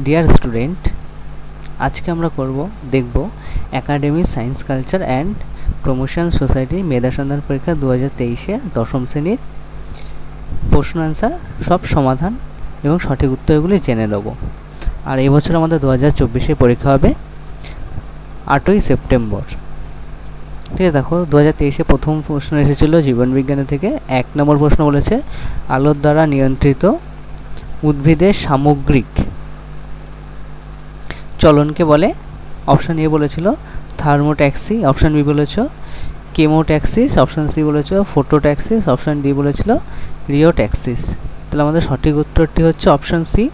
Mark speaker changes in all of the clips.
Speaker 1: Dear student, আজকে আমরা দেখব academy science culture and promotion society মেধা সন্ধান পরীক্ষা 2023-এর দশম শ্রেণীর প্রশ্ন অ্যান্সার সব সমাধান এবং সঠিক উত্তরগুলি জেনে নেব। আর এই বছর আমাদের 2024-এ পরীক্ষা হবে 8ই সেপ্টেম্বর। ঠিক আছে, দেখো 2023-এ প্রথম প্রশ্ন এসেছিল জীবনবিজ্ঞানের থেকে। 1 নম্বর প্রশ্ন বলেছে আলোর দ্বারা নিয়ন্ত্রিত উদ্ভিদের সামগ্রিক চলনকে বলে। অপশান এ বলেছিল থার্মোট্যাক্সি, অপশান বি বলেছ কেমোট্যাক্সিস, অপশান সি বলেছ ফোটোট্যাক্সিস, অপশান ডি বলেছিল রিওট্যাক্সিস। তাহলে আমাদের সঠিক উত্তরটি হচ্ছে অপশান সি,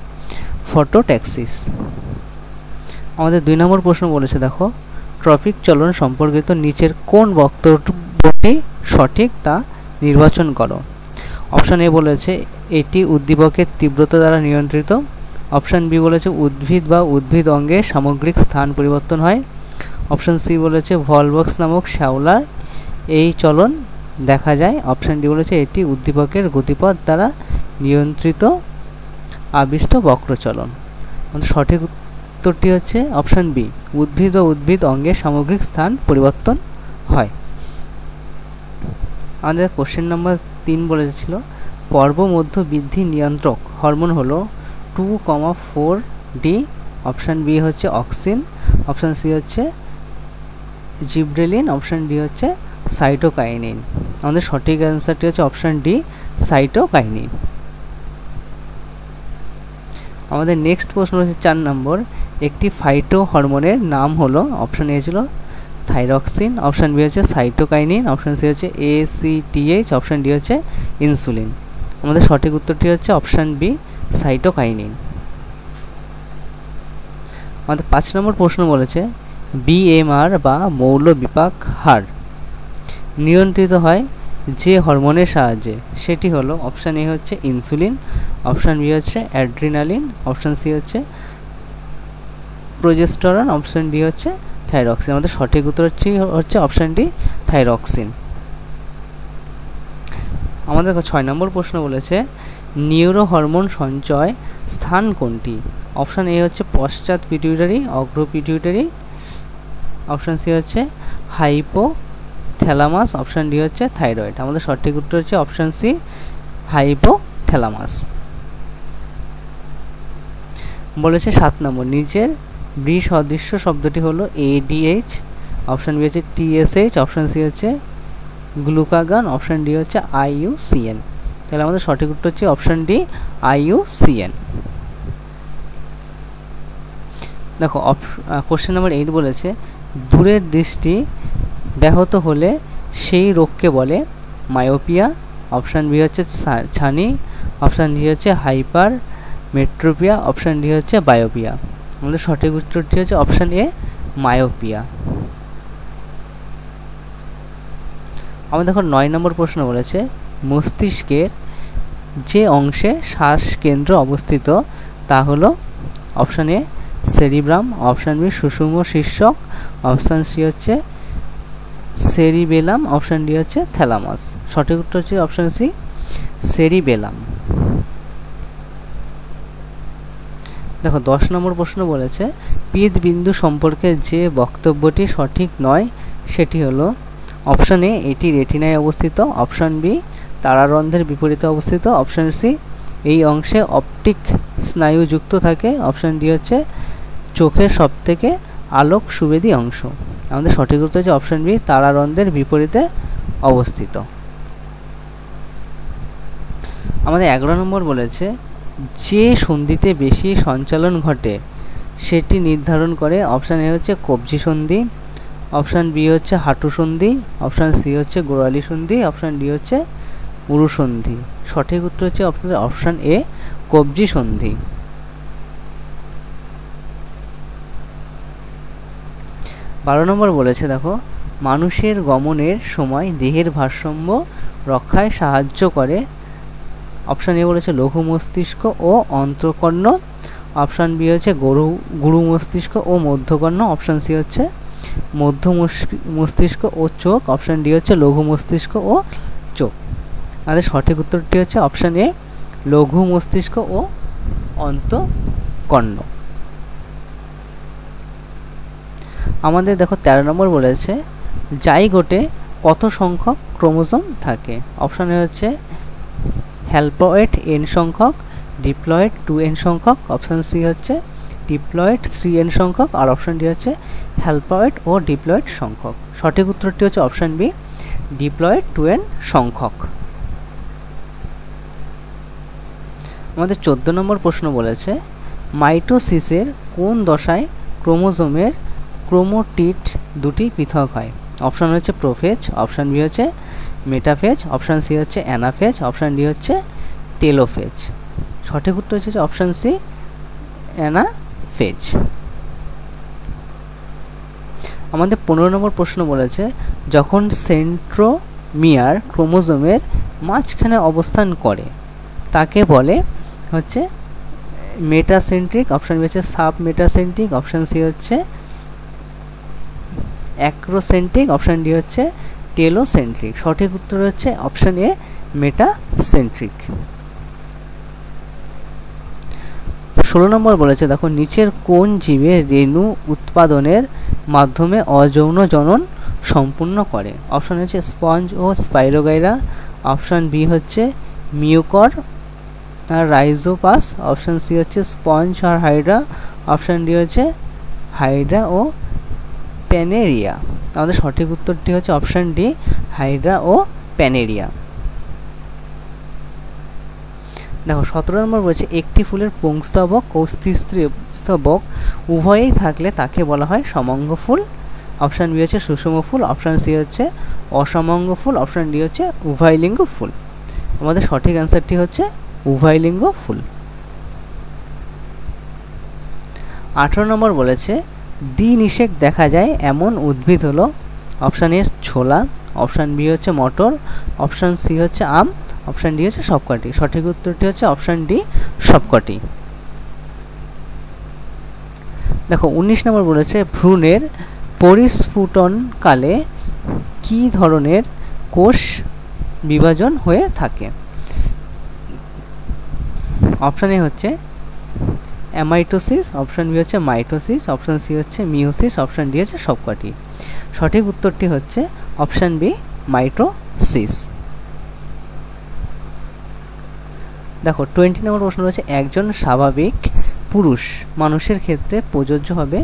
Speaker 1: ফটোট্যাক্সিস। আমাদের 2 নম্বর প্রশ্ন বলেছে, দেখো ট্রপিক চলন সম্পর্কিত নিচের কোন বক্তব্যটি সঠিক তা নির্বাচন করো। অপশান এ বলেছে এটি উদ্দীপকের তীব্রতা দ্বারা নিয়ন্ত্রিত। অপশান বি বলেছে উদ্ভিদ বা উদ্ভিদ অঙ্গের সামগ্রিক স্থান পরিবর্তন হয়। অপশান সি বলেছে ভলভক্স নামক শ্যাওলার এই চলন দেখা যায়। অপশান ডি বলেছে এটি উদ্দীপকের গতিপথ দ্বারা নিয়ন্ত্রিত আবিষ্ট বক্রচলন। সঠিক উত্তরটি হচ্ছে অপশান বি, উদ্ভিদ বা উদ্ভিদ অঙ্গের সামগ্রিক স্থান পরিবর্তন হয়। আমাদের কোশ্চেন নাম্বার 3 বলেছিল পর্ব মধ্য বৃদ্ধি নিয়ন্ত্রক হরমোন হলো 2,4D। অপশান বি হচ্ছে অক্সিন, অপশান সি হচ্ছে জিব্রেলিন, অপশান ডি হচ্ছে সাইটোকাইনিন। আমাদের সঠিক অ্যান্সারটি হচ্ছে অপশান ডি, সাইটোকাইনিন। আমাদের নেক্সট প্রশ্ন হচ্ছে 4 নম্বর, একটি ফাইটো হরমোনের নাম হলো। অপশান এ ছিল থাইরক্সিন, অপশান বি হচ্ছে সাইটোকাইনিন, অপশান সি হচ্ছে ACTH, অপশান ডি হচ্ছে ইনসুলিন। আমাদের সঠিক উত্তরটি হচ্ছে অপশান বি, সাইটোকাইনিন। আমাদের 5 নম্বর প্রশ্ন বলেছে BMR বা মৌল বিপাক হার নিয়ন্ত্রিত হয় যে হরমোনের সাহায্যে, সেটি হলো। অপশান এ হচ্ছে ইনসুলিন, অপশান বি হচ্ছে অ্যাড্রিনালিন, অপশান সি হচ্ছে প্রোজেস্টেরন, অপশান ডি হচ্ছে থাইরক্সিন। আমাদের সঠিক উত্তরটি হচ্ছে অপশান ডি, থাইরক্সিন। আমাদের 6 নম্বর প্রশ্ন বলেছে নিউরো হরমোন সঞ্চয় স্থান কোনটি। অপশান এ হচ্ছে পশ্চাৎ পিটিউটারি, অগ্র পিটিউটারি, অপশান সি হচ্ছে হাইপোথ্যালামাস, অপশান ডি হচ্ছে থাইরয়েড। আমাদের সঠিক উত্তর হচ্ছে অপশান সি, হাইপোথ্যালামাস। বলেছে 7 নম্বর নিচের বি সদৃশ্য শব্দটি হলো ADH, অপশান বি হচ্ছে TSH, অপশান সি হচ্ছে গ্লুকাগন, অপশান ডি হচ্ছে IUCN। তাহলে আমাদের সঠিক উত্তর হচ্ছে অপশান ডি, IUCN। দেখো কোশ্চেন নাম্বার 8 বলেছে দূরের দৃষ্টি ব্যাহত হলে সেই রোগকে বলে মায়োপিয়া। অপশান বি হচ্ছে ছানি, অপশান ডি হচ্ছে হাইপার মেট্রোপিয়া, অপশান ডি হচ্ছে বায়োপিয়া। আমাদের সঠিক উত্তরটি হচ্ছে অপশান এ, মায়োপিয়া। আমাদের দেখো 9 নম্বর প্রশ্ন বলেছে মস্তিষ্কের যে অংশে শ্বাসকেন্দ্র অবস্থিত তা হলো। Option A cerebrum, option B সুষুম্ন শীর্ষক, অপশান সি হচ্ছে সেরিবেলাম, অপশান ডি হচ্ছে থ্যালামাস। সঠিক উত্তর হচ্ছে অপশান সি, সেরিবেলাম। দেখো 10 নম্বর প্রশ্ন বলেছে পিত বিন্দু সম্পর্কে যে বক্তব্যটি সঠিক নয় সেটি হলো। অপশান এ এটি রেটিনায় অবস্থিত, অপশান বি তারারন্ধ্রের বিপরীতে অবস্থিত, অপশান সি এই অংশে অপটিক স্নায়ু যুক্ত থাকে, অপশান ডি হচ্ছে চোখের সবথেকে আলোক সুবেদী অংশ। আমাদের সঠিক উত্তর হচ্ছে অপশান বি, তারারন্ধ্রের বিপরীতে অবস্থিত। আমাদের 11 নম্বর বলেছে যে সন্ধিতে বেশি সঞ্চালন ঘটে সেটি নির্ধারণ করে। অপশান এ হচ্ছে কবজি সন্ধি, অপশান বি হচ্ছে হাঁটু সন্ধি, অপশান সি হচ্ছে গোড়ালি সন্ধি, অপশান ডি হচ্ছে উরু সন্ধি। সঠিক উত্তর হচ্ছে অপশান এ, কবজি সন্ধি। 12 নম্বর বলেছে দেখো মানুষের গমনের সময় দেহের ভারসাম্য রক্ষায় সাহায্য করে। অপশান এ বলেছে লঘু মস্তিষ্ক ও অন্তঃকর্ণ, অপশান বি হচ্ছে গুরু মস্তিষ্ক ও মধ্যকর্ণ, অপশান সি হচ্ছে মধ্য মস্তিষ্ক ও চোখ, অপশান ডি হচ্ছে লঘু মস্তিষ্ক ও চোখ। আমাদের সঠিক উত্তরটি হচ্ছে অপশান এ, লঘু মস্তিষ্ক ও অন্তঃকর্ণ। আমাদের দেখো 13 নম্বর বলেছে জাইগোটে কত সংখ্যক ক্রোমোজোম থাকে। অপশানে হচ্ছে হ্যাপ্লয়েড n সংখ্যক, ডিপ্লয়েড 2n সংখ্যক, অপশান সি হচ্ছে ডিপ্লয়েড 3n সংখ্যক, আর অপশান ডি হচ্ছে হ্যাপ্লয়েড ও ডিপ্লয়েড সংখ্যক। সঠিক উত্তরটি হচ্ছে অপশান বি, ডিপ্লয়েড 2n সংখ্যক। আমাদের 14 নম্বর প্রশ্ন বলেছে মাইটোসিসের কোন দশায় ক্রোমোজোমের ক্রোমোটিড দুটি পৃথক হয়। অপশান হচ্ছে প্রোফেজ, অপশান বি হচ্ছে মেটাফেজ, অপশান সি হচ্ছে অ্যানাফেজ, অপশান ডি হচ্ছে টেলোফেজ। সঠিক উত্তর হচ্ছে অপশান সি, অ্যানাফেজ। আমাদের 15 নম্বর প্রশ্ন বলেছে যখন সেন্ট্রোমিয়ার ক্রোমোজোমের মাঝখানে অবস্থান করে তাকে বলে হচ্ছে মেটাসেন্ট্রিক, অপশান বি হচ্ছে সাব মেটাসেন্ট্রিক, অপশান সি হচ্ছে অ্যাক্রোসেন্ট্রিক, অপশান ডি হচ্ছে টেলোসেন্ট্রিক। সঠিক উত্তর হচ্ছে অপশান এ, মেটাসেন্ট্রিক। 16 নম্বর বলেছে দেখো নিচের কোন জীবের রেণু উৎপাদনের মাধ্যমে অযৌন জনন সম্পূর্ণ করে। অপশান হচ্ছে স্পঞ্জ ও স্পাইরোগাইরা, অপশান বি হচ্ছে মিউকর আর রাইজোপাস, অপশান সি হচ্ছে স্পঞ্জ আর হাইড্রা, অপশান ডি হচ্ছে হাইড্রা ও প্যানেরিয়া। আমাদের সঠিক উত্তরটি হচ্ছে অপশান ডি, হাইড্রা ও প্যানেরিয়া। দেখো 17 নম্বর বলছে একটি ফুলের পুংস্তবক ও স্ত্রীস্তবক উভয়েই থাকলে তাকে বলা হয় সমঙ্গ ফুল। অপশান বি হচ্ছে সুষম ফুল, অপশান সি হচ্ছে অসমঙ্গ ফুল, অপশান ডি হচ্ছে উভয়লিঙ্গ ফুল। আমাদের সঠিক অ্যান্সারটি হচ্ছে উভয়লিঙ্গ ফুল। 18 নম্বর বলেছে দ্বিনিষেক দেখা যায় এমন উদ্ভিদ হলো। অপশান এ ছোলা, অপশান বি হচ্ছে মটর, অপশান সি হচ্ছে আম, অপশান ডি হচ্ছে সবকটি। সঠিক উত্তরটি হচ্ছে অপশান ডি, সবকটি। দেখো 19 নম্বর বলেছে ভ্রূণের পরিস্ফুটনকালে কি ধরনের কোষ বিভাজন হয়ে থাকে। অপশান এ হচ্ছে অ্যামাইটোসিস, অপশান বি হচ্ছে মাইটোসিস, অপশান সি হচ্ছে মিওসিস, অপশান ডি হচ্ছে সবকটি। সঠিক উত্তরটি হচ্ছে অপশান বি, মাইটোসিস। দেখো 20 নম্বর প্রশ্ন রয়েছে একজন স্বাভাবিক পুরুষ মানুষের ক্ষেত্রে প্রযোজ্য হবে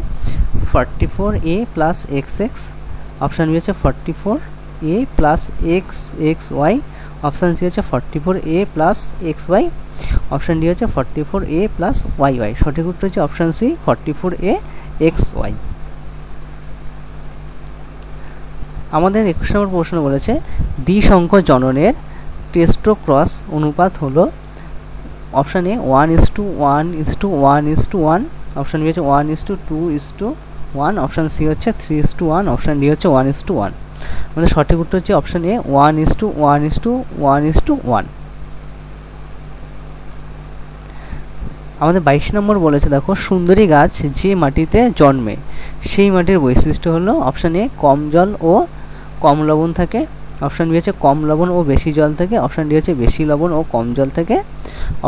Speaker 1: 44a plus XX, option B হচ্ছে 44a plus XXY, option C হচ্ছে 44a plus XY, option D হচ্ছে 44a প্লাস YY। সঠিক উত্তর হচ্ছে অপশান সি, 44a XY। আমাদের 21 নম্বর প্রশ্ন বলেছে দ্বিসংখ্য জননের টেস্টোক্রস অনুপাত হলো। অপশান এ 1:1:1:1, অপশান বি হচ্ছে 1:2:1, অপশান সি হচ্ছে 3:1, অপশান ডি হচ্ছে 1:1। আমাদের সঠিক উত্তর হচ্ছে অপশান এ 1:1:1:1। আমাদের 22 নম্বর বলেছে দেখো সুন্দরী গাছ যে মাটিতে জন্মে সেই মাটির বৈশিষ্ট্য হলো। অপশান এ কম জল ও কম লবণ থাকে, অপশান বি হচ্ছে কম লবণ ও বেশি জল থাকে, অপশান ডি হচ্ছে বেশি লবণ ও কম জল থাকে,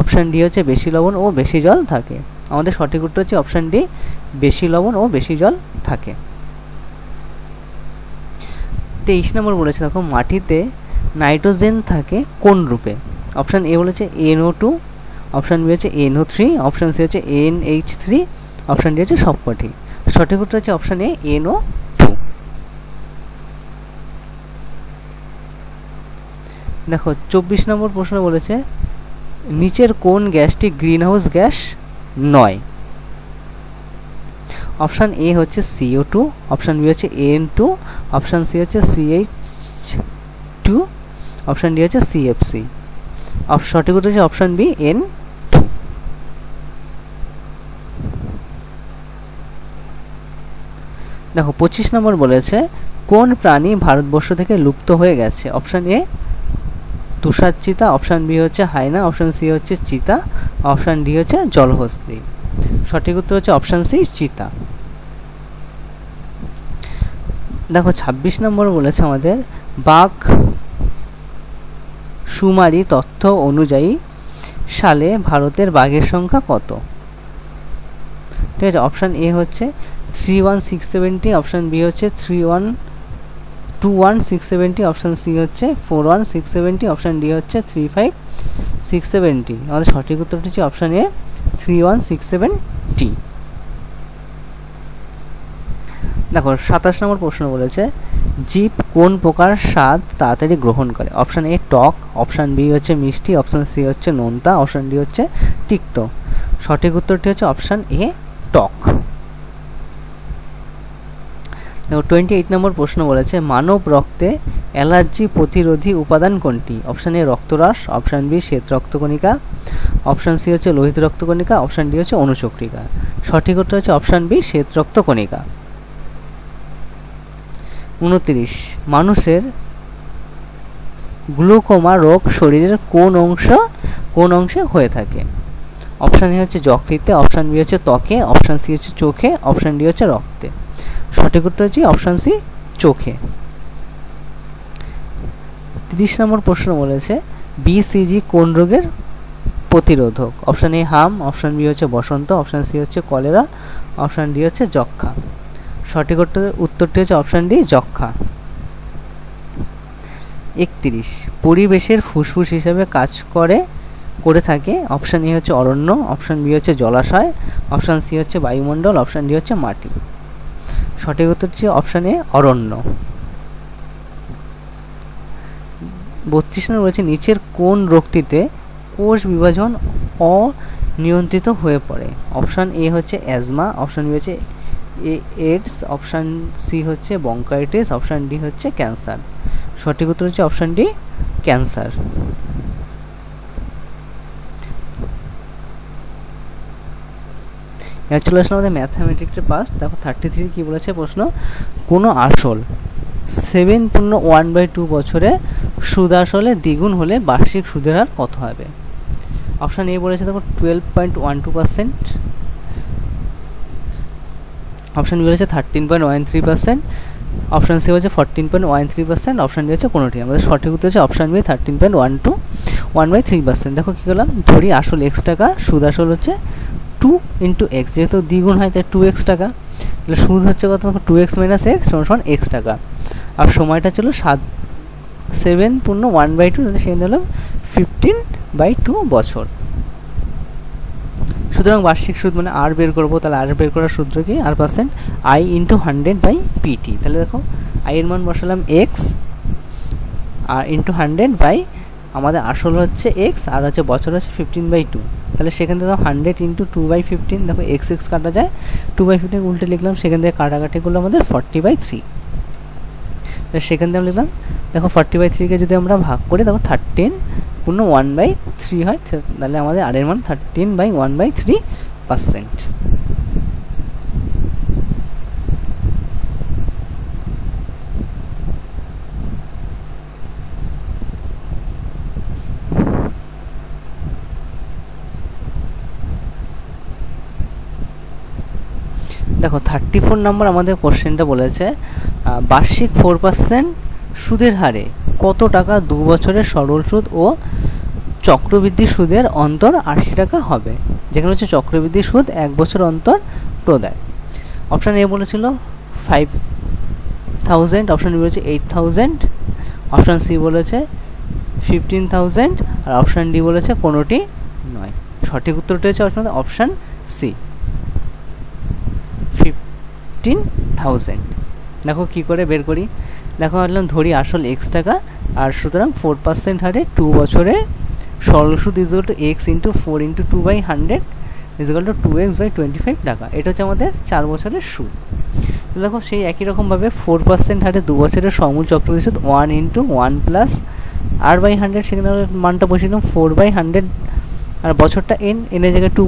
Speaker 1: অপশান ডি হচ্ছে বেশি লবণ ও বেশি জল থাকে। আমাদের সঠিক উত্তর হচ্ছে অপশান ডি, বেশি লবণ ও বেশি জল থাকে। 23 নম্বর বলেছে দেখো মাটিতে নাইট্রোজেন থাকে কোন রূপে। অপশান এ বলেছে NO2, অপশান বি হচ্ছে NO3, অপশান সি হচ্ছে NH3, অপশান ডি হচ্ছে সবকটি। সঠিক উত্তর হচ্ছে অপশান এ NO2। দেখো 24 নম্বর প্রশ্ন বলেছে নিচের কোন গ্যাসটি গ্রিনহাউস গ্যাস নয়। অপশান এ হচ্ছে CO2, অপশান বি হচ্ছে N2, অপশান সি হচ্ছে CH2, অপশান ডি হচ্ছে CFC। সঠিক উত্তর হচ্ছে অপশান বি, N2। দেখো 25 নম্বর বলেছে কোন প্রাণী ভারতবর্ষ থেকে লুপ্ত হয়ে গেছে। অপশান এ তুষার চিতা, অপশান বি হচ্ছে হায়না, অপশান সি হচ্ছে চিতা, অপশান ডি হচ্ছে জলহস্তী। সঠিক উত্তর হচ্ছে অপশান সি, চিতা। দেখো 26 নম্বর বলেছে আমাদের বাঘ সুমারি তথ্য অনুযায়ী সালে ভারতের বাঘের সংখ্যা কত। ঠিক আছে, অপশান এ হচ্ছে 31670, অপশান বি হচ্ছে 21670, অপশান সি হচ্ছে 41670, অপশান ডি হচ্ছে 35670। আমাদের সঠিক উত্তরটি হচ্ছে অপশান এ 31670। দেখো 27 নম্বর প্রশ্ন বলেছে জীব কোন প্রকার স্বাদ তাড়াতাড়ি গ্রহণ করে? অপশান এ টক, অপশান বি হচ্ছে মিষ্টি, অপশান সি হচ্ছে নোনতা, অপশান ডি হচ্ছে তিক্ত। সঠিক উত্তরটি হচ্ছে অপশান এ টক। দেখো 28 নম্বর প্রশ্ন বলেছে মানব রক্তে অ্যালার্জি প্রতিরোধী উপাদান কোনটি? অপশান এ রক্তরস, অপশান বি শ্বেত রক্তকণিকা, অপশান সি হচ্ছে লোহিত রক্তকণিকা, অপশান ডি হচ্ছে অনুচক্রিকা। সঠিক উত্তর হচ্ছে অপশান বি শ্বেত রক্তকণিকা। 29 মানুষের গ্লুকোমা রোগ শরীরের কোন অংশে হয়ে থাকে? অপশান এ হচ্ছে যকৃতে, অপশান বি হচ্ছে ত্বকে, অপশান সি হচ্ছে চোখে, অপশান ডি হচ্ছে রক্তে। সঠিক উত্তর হচ্ছে অপশান সি চোখে। 30 নম্বর প্রশ্ন বলেছে বিসিজি কোন রোগের প্রতিরোধক? অপশান এ হাম, অপশান বি হচ্ছে বসন্ত, অপশান সি হচ্ছে কলেরা, অপশান ডি হচ্ছে যক্ষা। সঠিক উত্তরটি হচ্ছে অপশান ডি যক্ষা। 31 পরিবেশের ফুসফুস হিসেবে কাজ করে থাকে। অপশান এ হচ্ছে অরণ্য, অপশান বি হচ্ছে জলাশয়, অপশান সি হচ্ছে বায়ুমণ্ডল, অপশান ডি হচ্ছে মাটি। সঠিক উত্তর হচ্ছে অপশান এ অরণ্য। 32 নম্বর বলেছে নিচের কোন রোগটিতে কোষ বিভাজন অনিয়ন্ত্রিত হয়ে পড়ে? অপশান এ হচ্ছে অ্যাজমা, অপশান বি হচ্ছে এইডস, অপশান সি হচ্ছে ব্রঙ্কাইটিস, অপশান ডি হচ্ছে ক্যান্সার। সঠিক উত্তর হচ্ছে অপশান ডি ক্যান্সার। এবার চলে আসলে আমাদের ম্যাথামেটিক্সের পাস্ট। দেখো 33 কি বলেছে প্রশ্ন কোনো আসল 7.1/2 বছরে সুদ আসলে দ্বিগুণ হলে বার্ষিক সুদের হার কত হবে? অপশান এ বলেছে দেখো 12.12%, অপশান বি বলেছে 13.13%, অপশান সি হচ্ছে 14.13%, অপশান ডি হচ্ছে কোনোটি। আমাদের সঠিক উত্তর হচ্ছে অপশান বি 13.1/3%। দেখো কী করলাম ধরি আসল x টাকা, সুদ আসল হচ্ছে 2 × x, যেহেতু দ্বিগুণ হয় তাই 2x টাকা, তাহলে সুদ হচ্ছে কত 2x - x সমান x টাকা। আর সময়টা ছিল 7.1/2, তাহলে সেখানে হলো 15/2 বছর। সুতরাং বার্ষিক সুদ মানে আর বের করবো, তাহলে আর বের করার সূত্র কি আর পার্সেন্ট i × 100/pt। তাহলে দেখো i এর মান বসালাম x আর × 100 আমাদের আসল হচ্ছে x আর হচ্ছে বছর হচ্ছে 15/2, তাহলে সেখান থেকে 100 × 2/15, দেখো x কাটা যায়, 2/15 উল্টে লিখলাম, সেখান থেকে কাটাকাটি করলে আমাদের 40/3। তাহলে সেখান থেকে আমরা লিখলাম দেখো 40/3-কে যদি আমরা ভাগ করি দেখো 13/1/3 হয়, তাহলে আমাদের আর এর মান 13/1/3%। দেখো 34 নম্বর আমাদের কোশ্চেনটা বলেছে বার্ষিক 4% সুদের হারে কত টাকা 2 বছরের সরল সুদ ও চক্রবৃদ্ধি সুদের অন্তর 80 টাকা হবে? যেখানে হচ্ছে চক্রবৃদ্ধি সুদ 1 বছর অন্তর প্রদায়। অপশান এ বলেছিল 5000, অপশান বি বলেছে 8000, অপশান সি বলেছে 15000 আর অপশান ডি বলেছে কোনোটি নয়। সঠিক উত্তরটি হচ্ছে অপশান সি 15,000। দেখো কি করে বের করি, দেখো বললাম ধরি আসল x টাকা আর সুতরাং 4% হারে 2 বছরে সরল সুদ = x × 4 × 2/100 = 2x/25 টাকা। এটা হচ্ছে আমাদের 4 বছরের সুদ। দেখো সেই একই রকমভাবে 4% হারে 2 বছরের সমূল চক্রবৃদ্ধি সুদ 1 × 1 + r/100, সেখানে মানটা বসিয়ে দিলাম 4/100 আর বছরটা n এর জায়গায় 2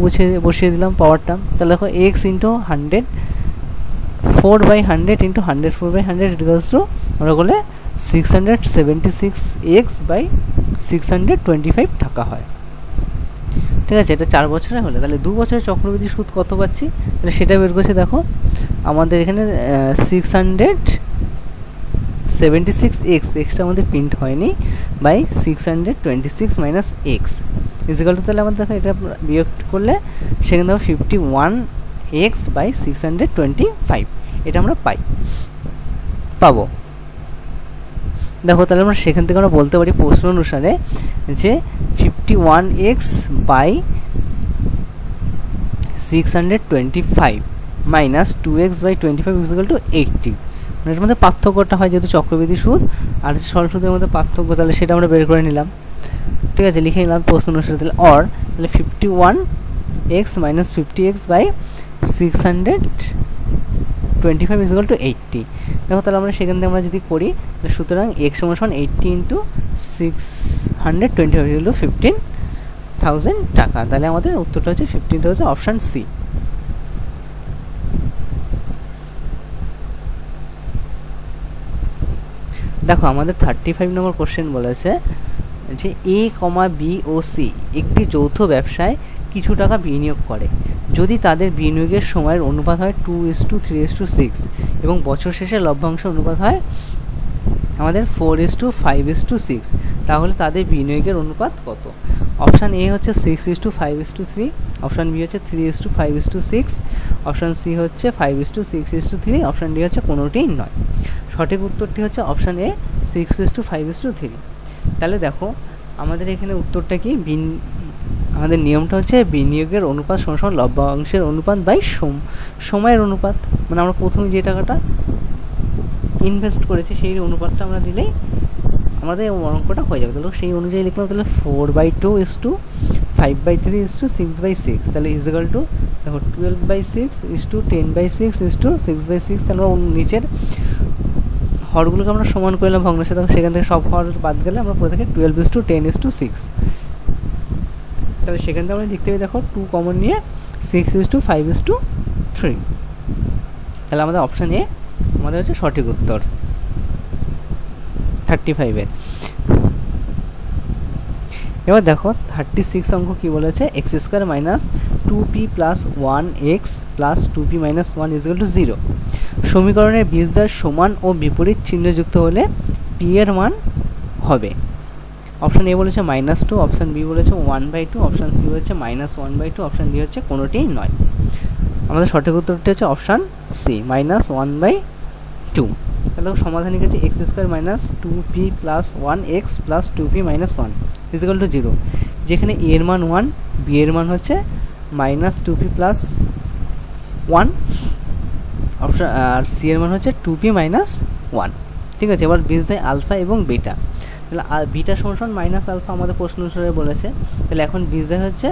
Speaker 1: বসিয়ে দিলাম পাওয়ারটা, তাহলে দেখো x × 100 4/100 × 100 4/100 আমরা বলে 676x/625 টাকা হয়। ঠিক আছে, এটা 4 বছরে হলে তাহলে 2 বছরের চক্রবৃদ্ধি সুদ কত পাচ্ছি, তাহলে সেটা বের করছি। দেখো আমাদের এখানে 676x, এক্সটা আমাদের প্রিন্ট হয়নি, বাই 626 - x = তাহলে আমাদের দেখো এটা বিয়োগ করলে সেখানে দেখো 51 এক্স বাই 625 এটা আমরা পাবো। দেখো তাহলে আমরা সেখান থেকে আমরা বলতে পারি প্রশ্ন অনুসারে যে 51x by 625 minus 2x by 25 equal to 80। মানে এর মধ্যে পার্থক্যটা হয় যেহেতু চক্রবৃদ্ধি সুদ আর সরল সুদের মধ্যে পার্থক্য, তাহলে সেটা আমরা বের করে নিলাম। ঠিক আছে, লিখে নিলাম প্রশ্ন অনুসারে। তাহলে 51x minus 50x by 625 equal to 80। দেখো তাহলে আমরা সেখান থেকে আমরা যদি করি তাহলে সুতরাং x সমান 80 ইন্টু 625 হলো 15,000 টাকা। তাহলে আমাদের উত্তরটা হচ্ছে 15,000, অপশান সি। দেখো আমাদের 35 নম্বর কোশ্চেন বলেছে যে এ কমা বি ও সি একটি যৌথ ব্যবসায় কিছু টাকা বিনিয়োগ করে যদি তাদের বিনিয়োগের সময়ের অনুপাত হয় 2:3:6 এবং বছর শেষে লভ্যাংশের অনুপাত হয় আমাদের 4:5:6, তাহলে তাদের বিনিয়োগের অনুপাত কত? অপশান এ হচ্ছে 6:5:3, অপশান বি হচ্ছে 3:5:6, অপশান সি হচ্ছে 5:6:3, অপশান ডি হচ্ছে কোনোটিই নয়। সঠিক উত্তরটি হচ্ছে অপশান এ 6:5:3। তাহলে দেখো আমাদের এখানে উত্তরটা কি, আমাদের নিয়মটা হচ্ছে বিনিয়োগের অনুপাত সমান লভ্যাংশের অনুপাত বাই সময়ের অনুপাত। মানে আমরা প্রথমে যে টাকাটা ইনভেস্ট করেছি সেই অনুপাতটা আমরা দিলেই আমাদের অঙ্কটা হয়ে যাবে। তাহলে সেই অনুযায়ী লিখলাম, তাহলে 4/2 5/3 6/6, তাহলে ইজিক্যাল টু দেখো 12/6 10/6 6/6। তাহলে নিচের হরগুলোকে আমরা সমান করলাম ভগ্নাংশে, তখন সেখান থেকে সব হর বাদ গেলে আমরা পরে থাকি 12:10:6। তাহলে সেখান থেকে আমরা লিখতে পারি, দেখো 2 কমন নিয়ে 6:5:3। তাহলে আমাদের অপশান এ আমাদের হচ্ছে সঠিক উত্তর 35-এর। এবার দেখো 36 অঙ্ক কি বলেছে, x square minus 2p plus 1x plus 2p minus 1 equal to 0 সমীকরণের বীজদ্বয় সমান ও বিপরীত চিহ্নযুক্ত হলে p এর মান হবে। অপশান এ বলেছে -2, অপশান বি বলেছে 1/2, অপশান সি হচ্ছে -1/2, অপশান ডি হচ্ছে কোনোটিই নয়। আমাদের সঠিক উত্তরটি হচ্ছে অপশান সি -1/2। তাহলে সমাধান করেছি x square minus 2p plus 1x plus 2p minus 1 equal to 0, যেখানে এ এর মান 1, বি এর মান হচ্ছে -2p প্লাস 1, অপশান আর সি এর মান হচ্ছে 2p মাইনাস 1। ঠিক আছে, এবার বীজদ্বয় আলফা এবং বিটা। তাহলে বিটা সমান মাইনাস আলফা আমাদের প্রশ্ন অনুসারে বলেছে, তাহলে এখন বীজদ্বয় হচ্ছে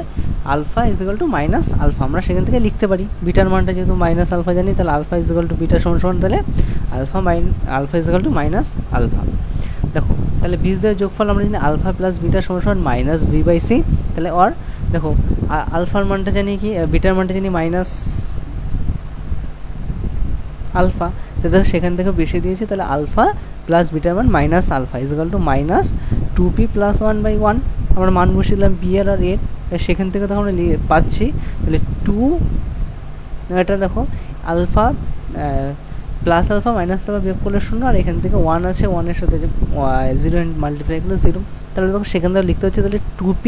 Speaker 1: alpha equal to minus alpha. আমরা সেখান থেকে লিখতে পারি বিটার মানটা যেহেতু মাইনাস আলফা জানি, তাহলে আলফা ইকুয়াল টু বিটা সমান তাহলে alpha equal to minus alpha. দেখো তাহলে বীজদ্বয়ের যোগফল আমরা জানি আলফা প্লাস বিটা সমান মাইনাস b/c। তাহলে আর দেখো আলফার মানটা জানি কি, বিটার মানটা জানি মাইনাস আলফা, তাহলে সেখান থেকে বেশি দিয়েছি, তাহলে আলফা প্লাস বিটার মান minus alpha equal to minus 2p plus 1/1। আমরা মান বসিয়ে দিলাম বি আর এর, তাই সেখান থেকে তখন আমরা পাচ্ছি তাহলে 2, এটা দেখো alpha plus alpha minus alpha বিয়োগ করলে 0, আর এখান থেকে 1 আছে, 1-এর সাথে 0 মাল্টিপ্লাই করলে 0। তাহলে দেখো সেখান থেকে লিখতে হচ্ছে তাহলে 2p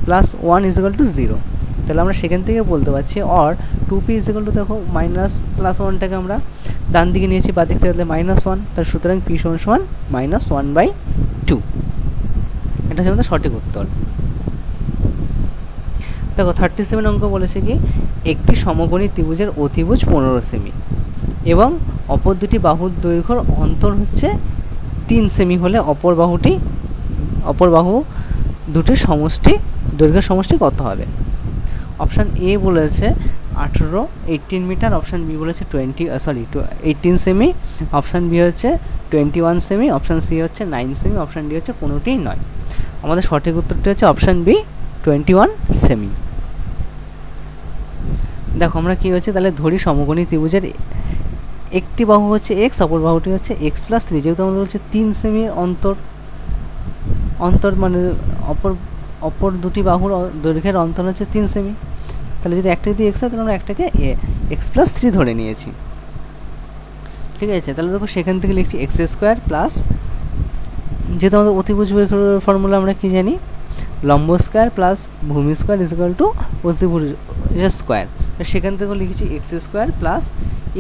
Speaker 1: প্লাস 1 ইকুয়াল টু 0। তাহলে আমরা সেখান থেকে বলতে পারছি অর 2p ইকুয়াল টু দেখো মাইনাস প্লাস 1টাকে আমরা ডান দিকে নিয়েছি, বাঁ দিক থেকে -1, তাহলে সুতরাং p সমান -1/2। এটা হচ্ছে আমাদের সঠিক উত্তর। দেখো 37 অঙ্ক বলেছে কি, একটি সমকোণী ত্রিভুজের অতিভুজ 15 সেমি এবং অপর দুটি বাহুর দৈর্ঘ্যর অন্তর হচ্ছে 3 সেমি হলে অপর বাহু দুটির সমষ্টি দৈর্ঘ্যের সমষ্টি কত হবে? অপশান এ বলেছে 18 মিটার, অপশান বি বলেছে 18 সেমি, অপশান বি হচ্ছে 21 সেমি, অপশান সি হচ্ছে 9 সেমি, অপশান ডি হচ্ছে কোনোটিই নয়। আমাদের সঠিক উত্তরটি হচ্ছে অপশান বি 21 সেমি। দেখো আমরা কি হচ্ছে, তাহলে ধরি সমকোণী ত্রিভুজের একটি বাহু হচ্ছে x, অপর বাহুটি হচ্ছে x+3, যেহেতু আমাদের হচ্ছে 3 সেমি অন্তর মানে অপর দুটি বাহুর দৈর্ঘ্যের অন্তর হচ্ছে 3 সেমি। তাহলে যদি একটা যদি x হয় তাহলে আমরা একটাকে x+3 ধরে নিয়েছি। ঠিক আছে, তাহলে দেখো সেখান থেকে লিখছি x² প্লাস, যেহেতু আমাদের অতিভুজ ফর্মুলা আমরা কি জানি, লম্ব স্কোয়ার প্লাস ভূমি স্কোয়ার ইকুয়াল টু অতিভুজ স্কোয়ার। সেখান থেকে লিখেছি x square plus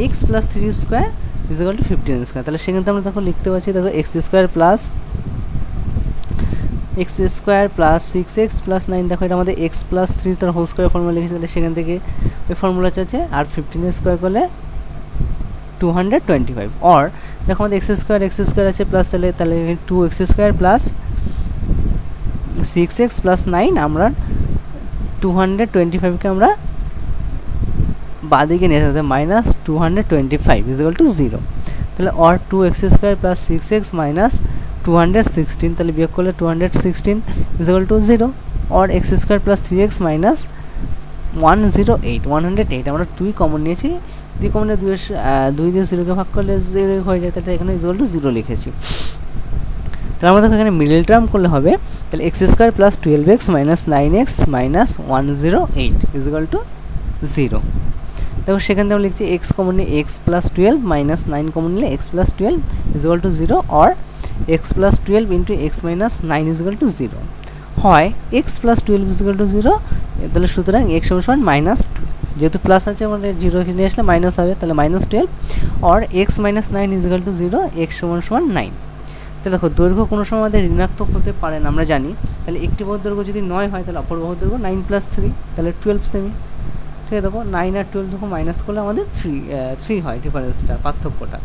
Speaker 1: X plus 3 square is equal two 15 square. তাহলে সেখান থেকে আমরা দেখো লিখতে পারছি, দেখো X square plus x square plus 6x plus 9, দেখো এটা আমাদের এক্স প্লাস 3 তার হোল স্কোয়ার ফর্মুলা লিখেছি। তাহলে সেখান থেকে ওই ফর্মুলা হচ্ছে আর 15 স্কোয়ার করলে 225। অর দেখো আমাদের এক্স স্কোয়ার আছে প্লাস তাহলে 2x square plus 6x plus 9, আমরা 225কে আমরা বাদিকে নিয়ে আসতে মাইনাস 225 ইজ ইকুয়াল টু 0। তাহলে or 2x square plus 6x minus 216, তাহলে বিয়োগ করলে 216 is equal to 0। Or x square plus 3x minus 108 আমরা 2 কমন নিয়েছি, 2 কমনে 2 দিয়ে 0কে ভাগ করলে 0 হয়ে যায়, তাহলে এখানে ইজ ইকুয়াল টু 0 লিখেছি। তাহলে আমাদের এখানে মিডল টার্ম করলে হবে, তাহলে x square plus 12x minus 9x minus 108 is equal to 0। দেখো সেখান থেকে আমরা লিখছি এক্স কমন নিয়ে এক্স প্লাস 12 মাইনাস 9 কমন নিলে x plus 12 is equal to 0, or x plus 12 into x minus 9 is equal to 0 হয় x plus 12 is equal to 0। তাহলে সুতরাং এক্স সমান মাইনাস 2, যেহেতু প্লাস আছে আমাদের 0 নিয়ে আসলে মাইনাস হবে, তাহলে minus 12, or x minus 9 is equal to 0, x সমান 9। তাহলে দেখো দৈর্ঘ্য কোনো সময় আমাদের ঋণাত্মক হতে পারে না, আমরা জানি। তাহলে একটি বাহুর দৈর্ঘ্য যদি 9 হয় তাহলে অপর বাহুর দৈর্ঘ্য 9 প্লাস 3, তাহলে 12 সেমি। ঠিক আছে, দেখো 9 আর 12 যখন মাইনাস করলে আমাদের 3 হয় ডিফারেন্সটা, পার্থক্যটা।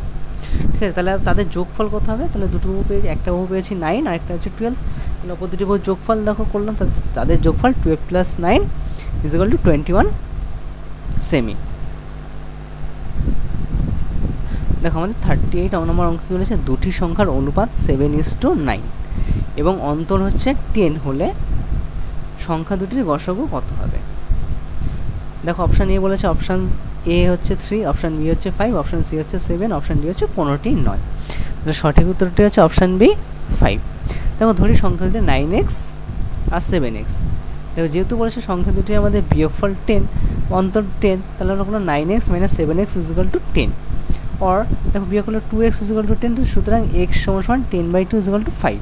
Speaker 1: ঠিক আছে, তাহলে তাদের যোগফল কত হবে? তাহলে দুটো বাহু পেয়েছি, একটা বাহু পেয়েছি 9 আর একটা হচ্ছে 12, তাহলে অপর দুটি বাহুর যোগফল দেখো করলাম, তাদের যোগফল 12 plus 9 is equal two 21 semi. দেখো আমাদের 38 নম্বর অঙ্ক কী বলেছে, দুটি সংখ্যার অনুপাত 7:9 এবং অন্তর হচ্ছে 10 হলে সংখ্যা দুটির গসাগু কত হবে? দেখো অপশান এ বলেছে, অপশান এ হচ্ছে 3, অপশান বি হচ্ছে 5, অপশান সি হচ্ছে 7, অপশান ডি হচ্ছে 15টি নয়। তাহলে সঠিক উত্তরটি হচ্ছে অপশান বি 5। দেখো ধরি সংখ্যা দুটি 9x আর 7x। দেখো যেহেতু বলেছে সংখ্যা দুটি আমাদের বিয়োগফল 10 অন্তর 10, তাহলে আমরা কোনো 9x minus 7x is equal two 10, or দেখো বিয়োগ করলে 2x ইজ ইকুয়াল টু 10, সুতরাং x সমান 10/2 ইজ ইকুয়াল টু 5।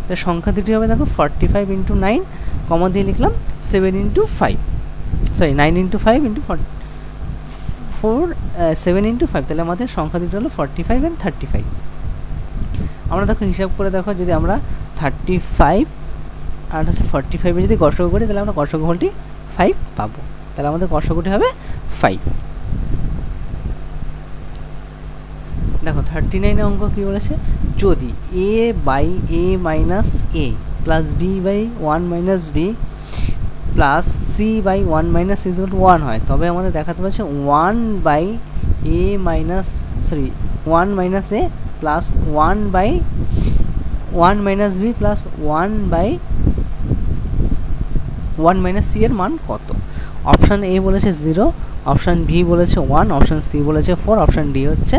Speaker 1: তাহলে সংখ্যা দুটি হবে দেখো 45 ইন্টু 9 কমা দিয়ে লিখলাম 7 into 5, sorry 9 into 5 into 7 into 5, তাহলে আমাদের সংখ্যা দুটো হলো 45 and 35। আমরা দেখো হিসাব করে দেখো, যদি আমরা 35 আর হচ্ছে 45 যদি গসাগু করি তাহলে আমরা গসাগুটি 5 পাবো, তাহলে আমাদের গসাগুটি হবে 5। দেখো 39 অঙ্ক কী বলেছে, যদি a by a minus a plus b by 1 minus b plus c by 1 minus is equal to 1 হয়, তবে আমাদের দেখাতে পারছে 1 by a minus 1 minus a plus 1 by 1 minus b plus 1 by 1 minus c এর মান কত? অপশান এ বলেছে 0, option B বলেছে 1, অপশান সি বলেছে 4, অপশান ডি হচ্ছে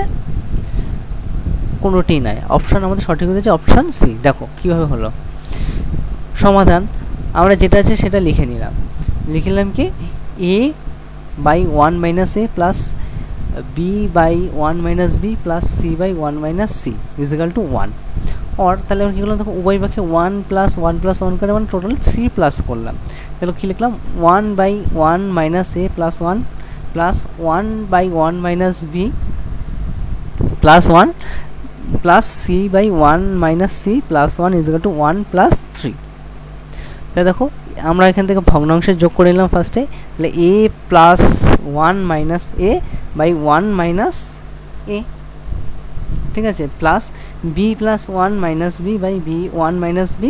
Speaker 1: কোনোটি নয়। অপশান আমাদের সঠিক হচ্ছে অপশান সি। দেখো কীভাবে হলো সমাধান, আমরা যেটা আছে সেটা লিখে নিলাম কি a by 1 minus a plus b by 1 minus b plus c by 1 minus c is equal to 1, or তাহলে আমরা কী করলাম দেখো উভয় পাখে 1 প্লাস 1 প্লাস 1 করে মানে টোটাল 3 প্লাস করলাম। তাহলে কী লিখলাম 1 by 1 minus a plus 1 plus 1 by 1 minus b plus 1 plus c by 1 minus c plus 1 is equal to 1 plus 3। তাহলে দেখো আমরা এখান থেকে ভগ্নাংশের যোগ করে নিলাম ফার্স্টে, তাহলে a plus 1 minus a by 1 minus a, ঠিক আছে, plus b plus 1 minus b by b 1 minus b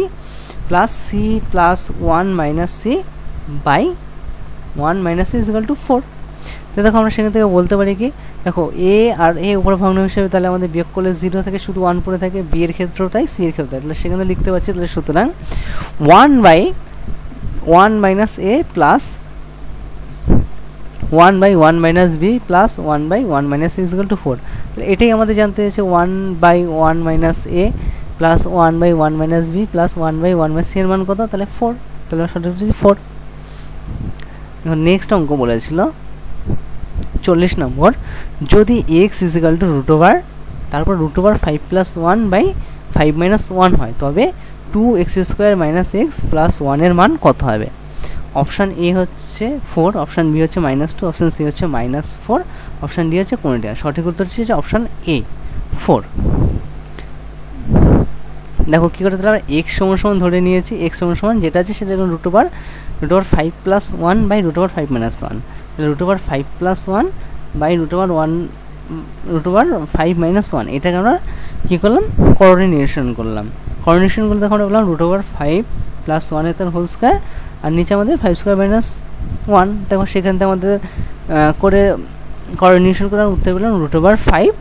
Speaker 1: plus c plus 1 minus c by 1 minus c is equal to 4। তো দেখো আমরা সেখান থেকে বলতে পারি কি, দেখো a আর a উপরে ভগ্নাংশ হিসেবে, তাহলে আমাদের বিয়োগ করলে 0 থেকে শুধু 1 পড়ে থাকে, b এর ক্ষেত্রেও তাই, c এর ক্ষেত্রেও তাই, তাহলে সেখানে লিখতে পারছি, তাহলে সুতরাং 1 by 1 minus a plus 1 by 1 minus b plus 1 by 1 minus c is equal to 4। তাহলে এটাই আমাদের জানতে হয়েছে 1 by 1 minus a plus 1 by 1 minus b plus 1 by 1 minus c এর মান কত? তাহলে 4, তাহলে সঠিক হচ্ছে 4। এখন নেক্সট অঙ্ক বলেছিল 40 নম্বর, যদি x is equal to root over তারপর root over 5 plus 1 by 5 minus 1 হয়, তবে 2x square minus x plus 1 এর মান কত হবে? অপশান এ হচ্ছে হচ্ছে 4, অপশান বি হচ্ছে -2, অপশান সি হচ্ছে -4, অপশান ডি হচ্ছে কোনোটি না। সঠিক উত্তর হচ্ছে অপশান এ 4। দেখো কী করতে আমরা এক্স সমান ধরে নিয়েছি, এক্স সমান যেটা আছে সেটা রুট ওভার 5 + 1 বাই √5 - 1, তাহলে √5 + 1 বাই √5 - 1, এটাকে আমরা কী করলাম কোঅর্ডিনেশন করলাম। কোঅর্ডিনেশন করলে তখন আমরা বললাম √5 + 1 এর হোল স্কোয়ার, আর নিচে আমাদের 5² - 1। দেখো সেখান থেকে আমাদের করে কোঅর্ডিনেশন করে উত্তর পেলাম √5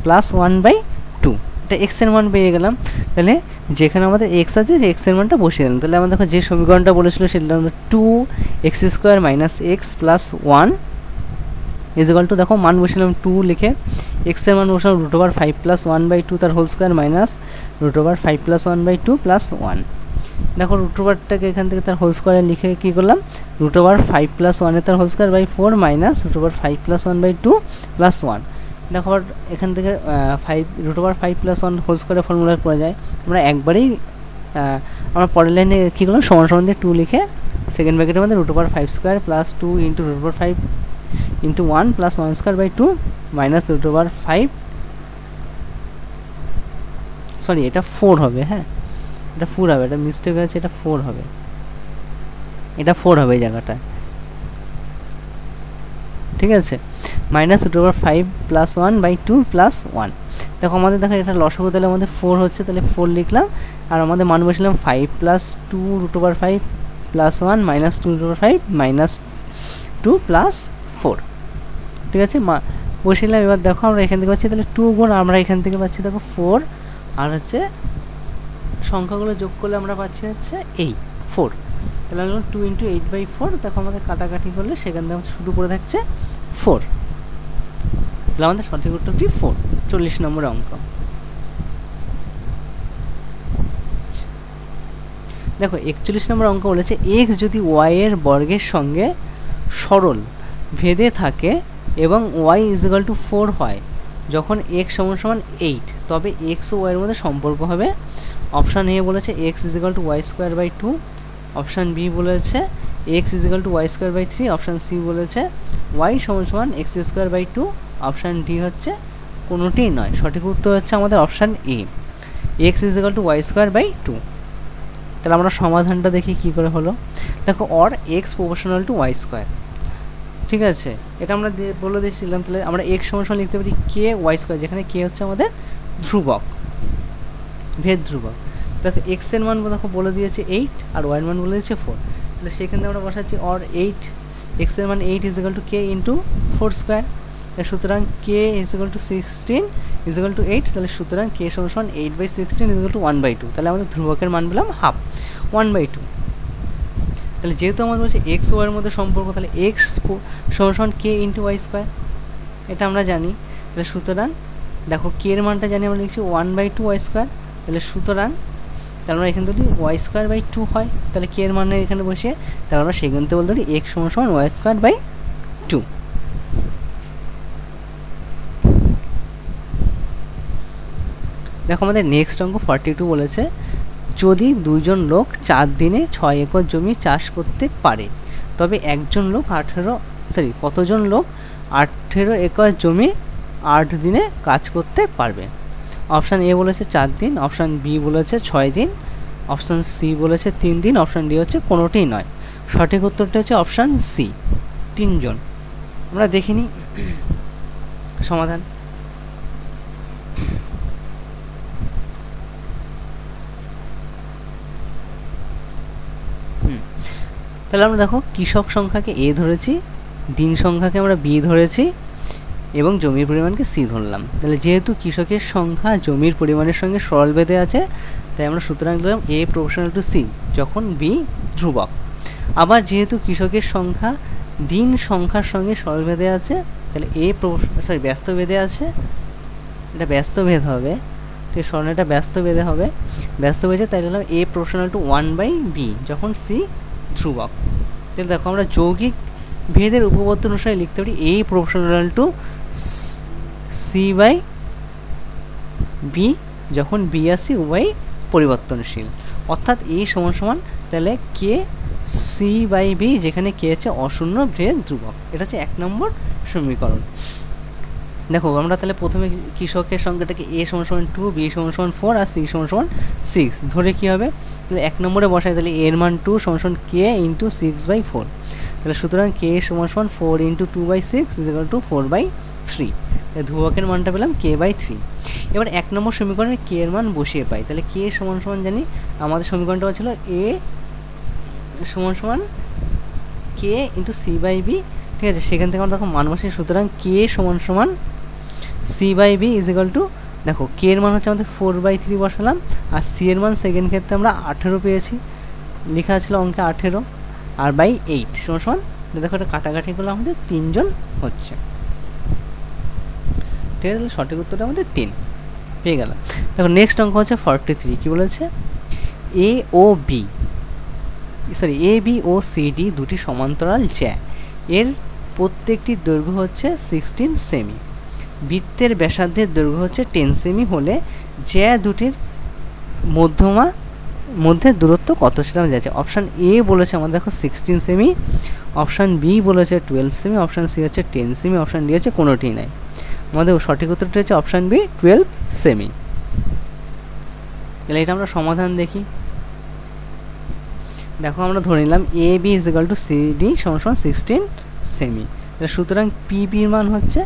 Speaker 1: + 1/2। এটা এক্স এর মান পেয়ে গেলাম। তাহলে যেখানে আমাদের এক্স আছে সেই এক্স এর মানটা বসিয়ে দিলাম। তাহলে আমরা দেখো যে সমীকরণটা বলেছিল সেটা আমরা 2x² - x + 1 = দেখো মান বসিলাম 2 লিখে, এক্স এর মান বসলাম √5 + 1/2 তার হোল স্কোয়ার মাইনাস √5 + 1/2 + 1। দেখো √টাকে এখান থেকে তার হোল স্কোয়ারে লিখে কী করলাম √5 + 1 এর তার হোল স্কোয়ার বাই 4 মাইনাস √5 + 1/2 + 1। দেখো আবার এখান থেকে √5 + 1 হোল স্কোয়ারের ফর্মুলা করা যায়। আমরা একবারেই আমরা পরের লাইনে কী করলাম সমান দিয়ে 2 লিখে সেকেন্ড ব্র্যাকেটের মধ্যে √5² + 2 × √5 × 1 + 1² / 2 মাইনাস √5, সরি এটা 4 হবে, হ্যাঁ এটা 4 হবে, এটা মিস্টেক আছে, এটা 4 হবে, এটা 4 হবে এই জায়গাটা, ঠিক আছে, মাইনাস √5 + 1/2 + 1। দেখো আমাদের দেখো এটা লসাগু, তাহলে আমাদের 4 হচ্ছে, তাহলে 4 লিখলাম, আর আমাদের মান বসলাম 5 + 2 √5 + 1 মাইনাস 2 √5 মাইনাস 2 + 4, ঠিক আছে, বসিলাম। এবার দেখো আমরা এখান থেকে পাচ্ছি তাহলে 2 গুণ আমরা এখান থেকে পাচ্ছি দেখো 4, আর হচ্ছে সংখ্যাগুলো যোগ করলে আমরা পাচ্ছি হচ্ছে 4। তাহলে আমরা 2 × 8/4, দেখো আমাদের কাটাকাটি করলে সেখান থেকে শুধু পড়ে থাকছে 4। তাহলে আমাদের সঠিক উত্তরটি 4, 40 নম্বর অঙ্ক। দেখো 41 নম্বর অঙ্ক বলেছে x যদি y এর বর্গের সঙ্গে সরল ভেদে থাকে এবং y = 4 হয়, যখন x = 8, তবে x ও y এর মধ্যে সম্পর্ক হবে। অপশান এ বলেছে x = y²/2, অপশান বি বলেছে x = y²/3, অপশান সি বলেছে y = x²/2, অপশান ডি হচ্ছে কোনোটিই নয়। সঠিক উত্তর হচ্ছে আমাদের অপশান এ x = y²/2। তাহলে আমরা সমাধানটা দেখি কি করে হলো। দেখো অর x = y², ঠিক আছে, এটা আমরা বলে দিয়েছিলাম। তাহলে আমরা x = লিখতে পারি ky², যেখানে k হচ্ছে আমাদের ধ্রুবক, ভেদ ধ্রুবক। দেখো x এর মান দেখো বলে দিয়েছে 8 আর y এর মান বলে দিয়েছে 4, তাহলে সেখানে আমরা বসাচ্ছি অর 8, x এর মান 8 = k × 4², সুতরাং k = 16 = 8, তাহলে সুতরাং k = 8/16 = 1/2, তাহলে আমাদের ধ্রুবকের মান পেলাম হাফ 1/2। তাহলে যেহেতু আমাদের বলছে x ও y এর মধ্যে সম্পর্ক, তাহলে x = k × y², এটা আমরা জানি। তাহলে সুতরাং দেখো k এর মানটা জানি, আমরা লিখছি 1/2 y², তাহলে সুতরাং তাহলে আমরা এখানে ধরি y²/2 হয়, তাহলে k এর মানে এখানে বসিয়ে তাহলে আমরা সেখান থেকে বলতে পারি x = y²/2। দেখো আমাদের নেক্সট অঙ্ক 42 বলেছে যদি দুইজন লোক 4 দিনে 6 একর জমি চাষ করতে পারে, তবে একজন লোক কতজন লোক 18 একর জমি 8 দিনে কাজ করতে পারবে। অপশান এ বলেছে 4 দিন, অপশান বি বলেছে 6 দিন, অপশান সি বলেছে 3 দিন, অপশান ডি হচ্ছে কোনোটিই নয়। সঠিক উত্তরটা হচ্ছে অপশান সি 3 জন। আমরা দেখিনি সমাধান। তাহলে আমরা দেখো কৃষক সংখ্যাকে এ ধরেছি, দিন সংখ্যাকে আমরা বি ধরেছি এবং জমির পরিমাণকে সি ধরলাম। তাহলে যেহেতু কৃষকের সংখ্যা জমির পরিমাণের সঙ্গে সরল বেঁধে আছে, তাই আমরা সুতরাং দিলাম a = c যখন b ধ্রুবক। আবার যেহেতু কৃষকের সংখ্যা দিন সংখ্যার সঙ্গে সরল বেঁধে আছে, তাহলে ব্যস্ত বেঁধে আছে, এটা ব্যস্ত ভেদ হবে, ঠিক স্বর্ণটা ব্যস্ত বেঁধে হবে, ব্যস্ত বেঁধে, তাই দিলাম a = 1/b যখন c ধ্রুবক। তাহলে দেখো আমরা যৌগিক ভেদের উপপাদ্য অনুসারে লিখতে পারি a = c/b যখন b আর c উভয়ই পরিবর্তনশীল, অর্থাৎ a = তাহলে k সি বাই বি, যেখানে কে হচ্ছে অশূন্য ভেদ ধ্রুবক। এটা হচ্ছে 1 নম্বর সমীকরণ। দেখো আমরা তাহলে প্রথমে কৃষকের সংখ্যাটাকে a = 2, b = 4 আর c = 6 ধরে কি হবে, তাহলে 1 নম্বরে বসাই, তাহলে a এর মান 2 = k × 6/4। তাহলে সুতরাং k = 4 × 2/6 = 4/3। ধ্রুবকের মানটা পেলাম k/3। এবার 1 নম্বর সমীকরণে k এর মান বসিয়ে পাই, তাহলে k = জানি আমাদের সমীকরণটা ছিল a = k × c/b, ঠিক আছে। সেখান থেকে আমরা দেখো মান বসিয়ে, সুতরাং k = c/b = দেখো k এর মান হচ্ছে আমাদের 4/3 বসালাম, আর c এর মান সেকেন্ড ক্ষেত্রে আমরা 18 পেয়েছি, লেখা ছিল অঙ্কে 18, আর বাই 8 সমান দেখো এটা কাটাকাটি করলে আমাদের 3 জন হচ্ছে, ঠিক আছে। সঠিক উত্তরটা আমাদের 3 পেয়ে গেল। দেখো নেক্সট অঙ্ক হচ্ছে 43। কি বলেছে, A B O C D দুটি সমান্তরাল জ্যা, এর প্রত্যেকটির দৈর্ঘ্য হচ্ছে 16 সেমি, বৃত্তের ব্যাসার্ধের দৈর্ঘ্য হচ্ছে 10 সেমি হলে জ্যা দুটির মধ্যে দূরত্ব কত সেটা যাচ্ছে। অপশান এ বলেছে আমাদের দেখো 16 সেমি, অপশান বি বলেছে 12 সেমি, অপশান সি হচ্ছে 10 সেমি, অপশান ডি হচ্ছে কোনোটিই নাই। আমাদের সঠিক উত্তরটা হচ্ছে অপশান বি 12 সেমি। তাহলে এটা আমরা সমাধান দেখি। দেখো আমরা ধরে নিলাম A B = C D = 16 semi, সুতরাং পিবির মান হচ্ছে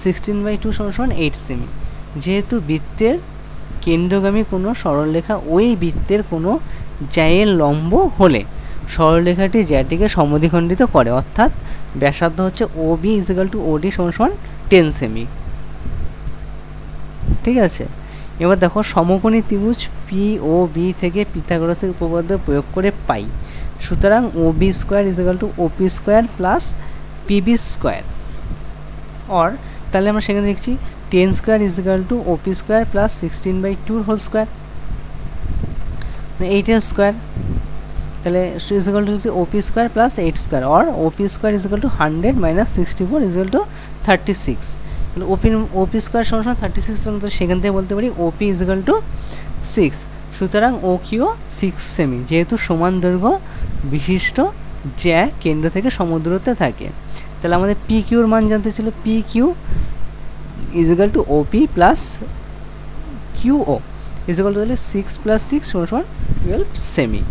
Speaker 1: 16/2 = 8 সেমি। যেহেতু বৃত্তের কেন্দ্রগামী কোনো সরলরেখা ওই বৃত্তের কোনো জ্যায়ের লম্ব হলে সরলরেখাটি জ্যাটিকে সমদ্বিখণ্ডিত করে, অর্থাৎ ব্যাসার্ধ হচ্ছে ও বি = ওডি = 10 সেমি, ঠিক আছে। এবার দেখো সমকোণী ত্রিভুজ পি ও বি থেকে পিথাগোরাসের উপপাদ্য প্রয়োগ করে পাই, সুতরাং OB² = OP² + PB², অর তাহলে আমরা সেখানে দেখছি 10² = OP² + 16/2 হোল স্কোয়ার, 8 স্কোয়ার, তাহলে OP² + 8² অর OP² = 100 - 64 = 36। তাহলে OP² = 36, তো সেখান থেকে বলতে পারি OP = 6, সুতরাং OQ 6 সেমি, যেহেতু সমান দৈর্ঘ্য বিশিষ্ট জ্যা কেন্দ্র থেকে সমদূরত্বে থাকে। তাহলে আমাদের PQর মান জানতে ছিল, PQ = OP + QO তাহলে 6 + 6 = 12 সেমি,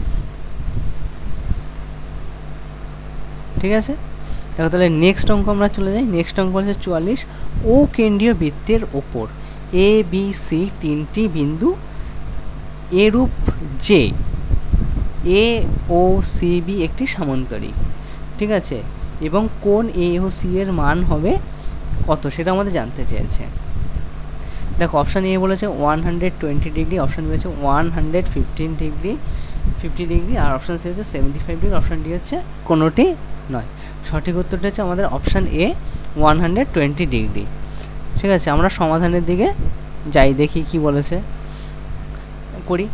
Speaker 1: ঠিক আছে। দেখো তাহলে নেক্সট অঙ্ক আমরা চলে যাই। নেক্সট অঙ্ক হচ্ছে 44। ও কেন্দ্রীয় বৃত্তের ওপর এ বি সি তিনটি বিন্দু এরূপ যে এ ও সি বি একটি সামান্তরিক, ঠিক আছে, এবং কোণ এ ও সি এর মান হবে কত সেটা আমাদের জানতে চেয়েছে। দেখো অপশান এ বলেছে 120 ডিগ্রি, অপশান বি হচ্ছে 115 ডিগ্রি 50 ডিগ্রি, আর অপশান সি হচ্ছে 75 ডিগ্রি, অপশান ডি হচ্ছে কোনোটি নয়। সঠিক উত্তরটা হচ্ছে আমাদের অপশান এ 120 ডিগ্রি, ঠিক আছে। আমরা সমাধানের দিকে যাই, দেখি কি বলেছে করি।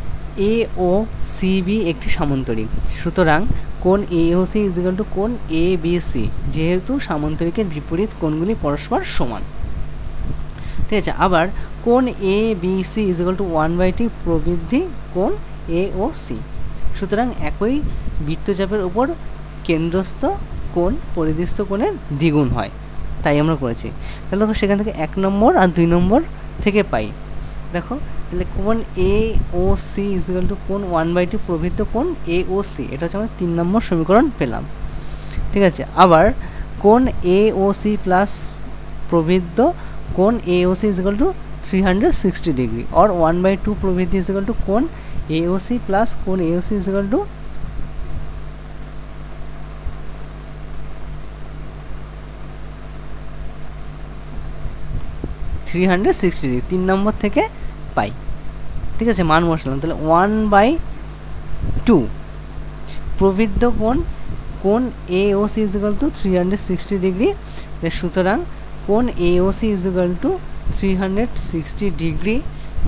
Speaker 1: এ ও সি বি একটি সামান্তরিক, সুতরাং কোণ এ ও সি = কোণ এ বি সি, যেহেতু সামান্তরিকের বিপরীত কোণগুলি পরস্পর সমান, ঠিক আছে। আবার কোণ এ বি সি = 1/2 প্রবৃদ্ধি কোণ এ ও সি, সুতরাং একই বৃত্তচাপের উপর কেন্দ্রস্থ কোণ পরিধিস্থ কোণের দ্বিগুণ হয়, তাই আমরা করেছি। তাহলে দেখো সেখান থেকে 1 নম্বর আর 2 নম্বর থেকে পাই। দেখো তাহলে কোণ এ ও সি = কোণ 1/2 প্রবৃদ্ধ কোণ এ ও সি, এটা হচ্ছে আমরা 3 নম্বর সমীকরণ পেলাম, ঠিক আছে। আবার কোণ এ ও সি প্লাস প্রবৃদ্ধ কোণ A O C = 360 degree, or 1/2 প্রবৃদ্ধি কোণ এ ও সি প্লাস কোণ এ ও সি = 360 ডিগ্রি 3 নম্বর থেকে পাই, ঠিক আছে। মান বসালাম, তাহলে 1/2 প্রবৃদ্ধ কোণ এ ও সি = 360 ডিগ্রি, সুতরাং কোণ A O C = 360 degree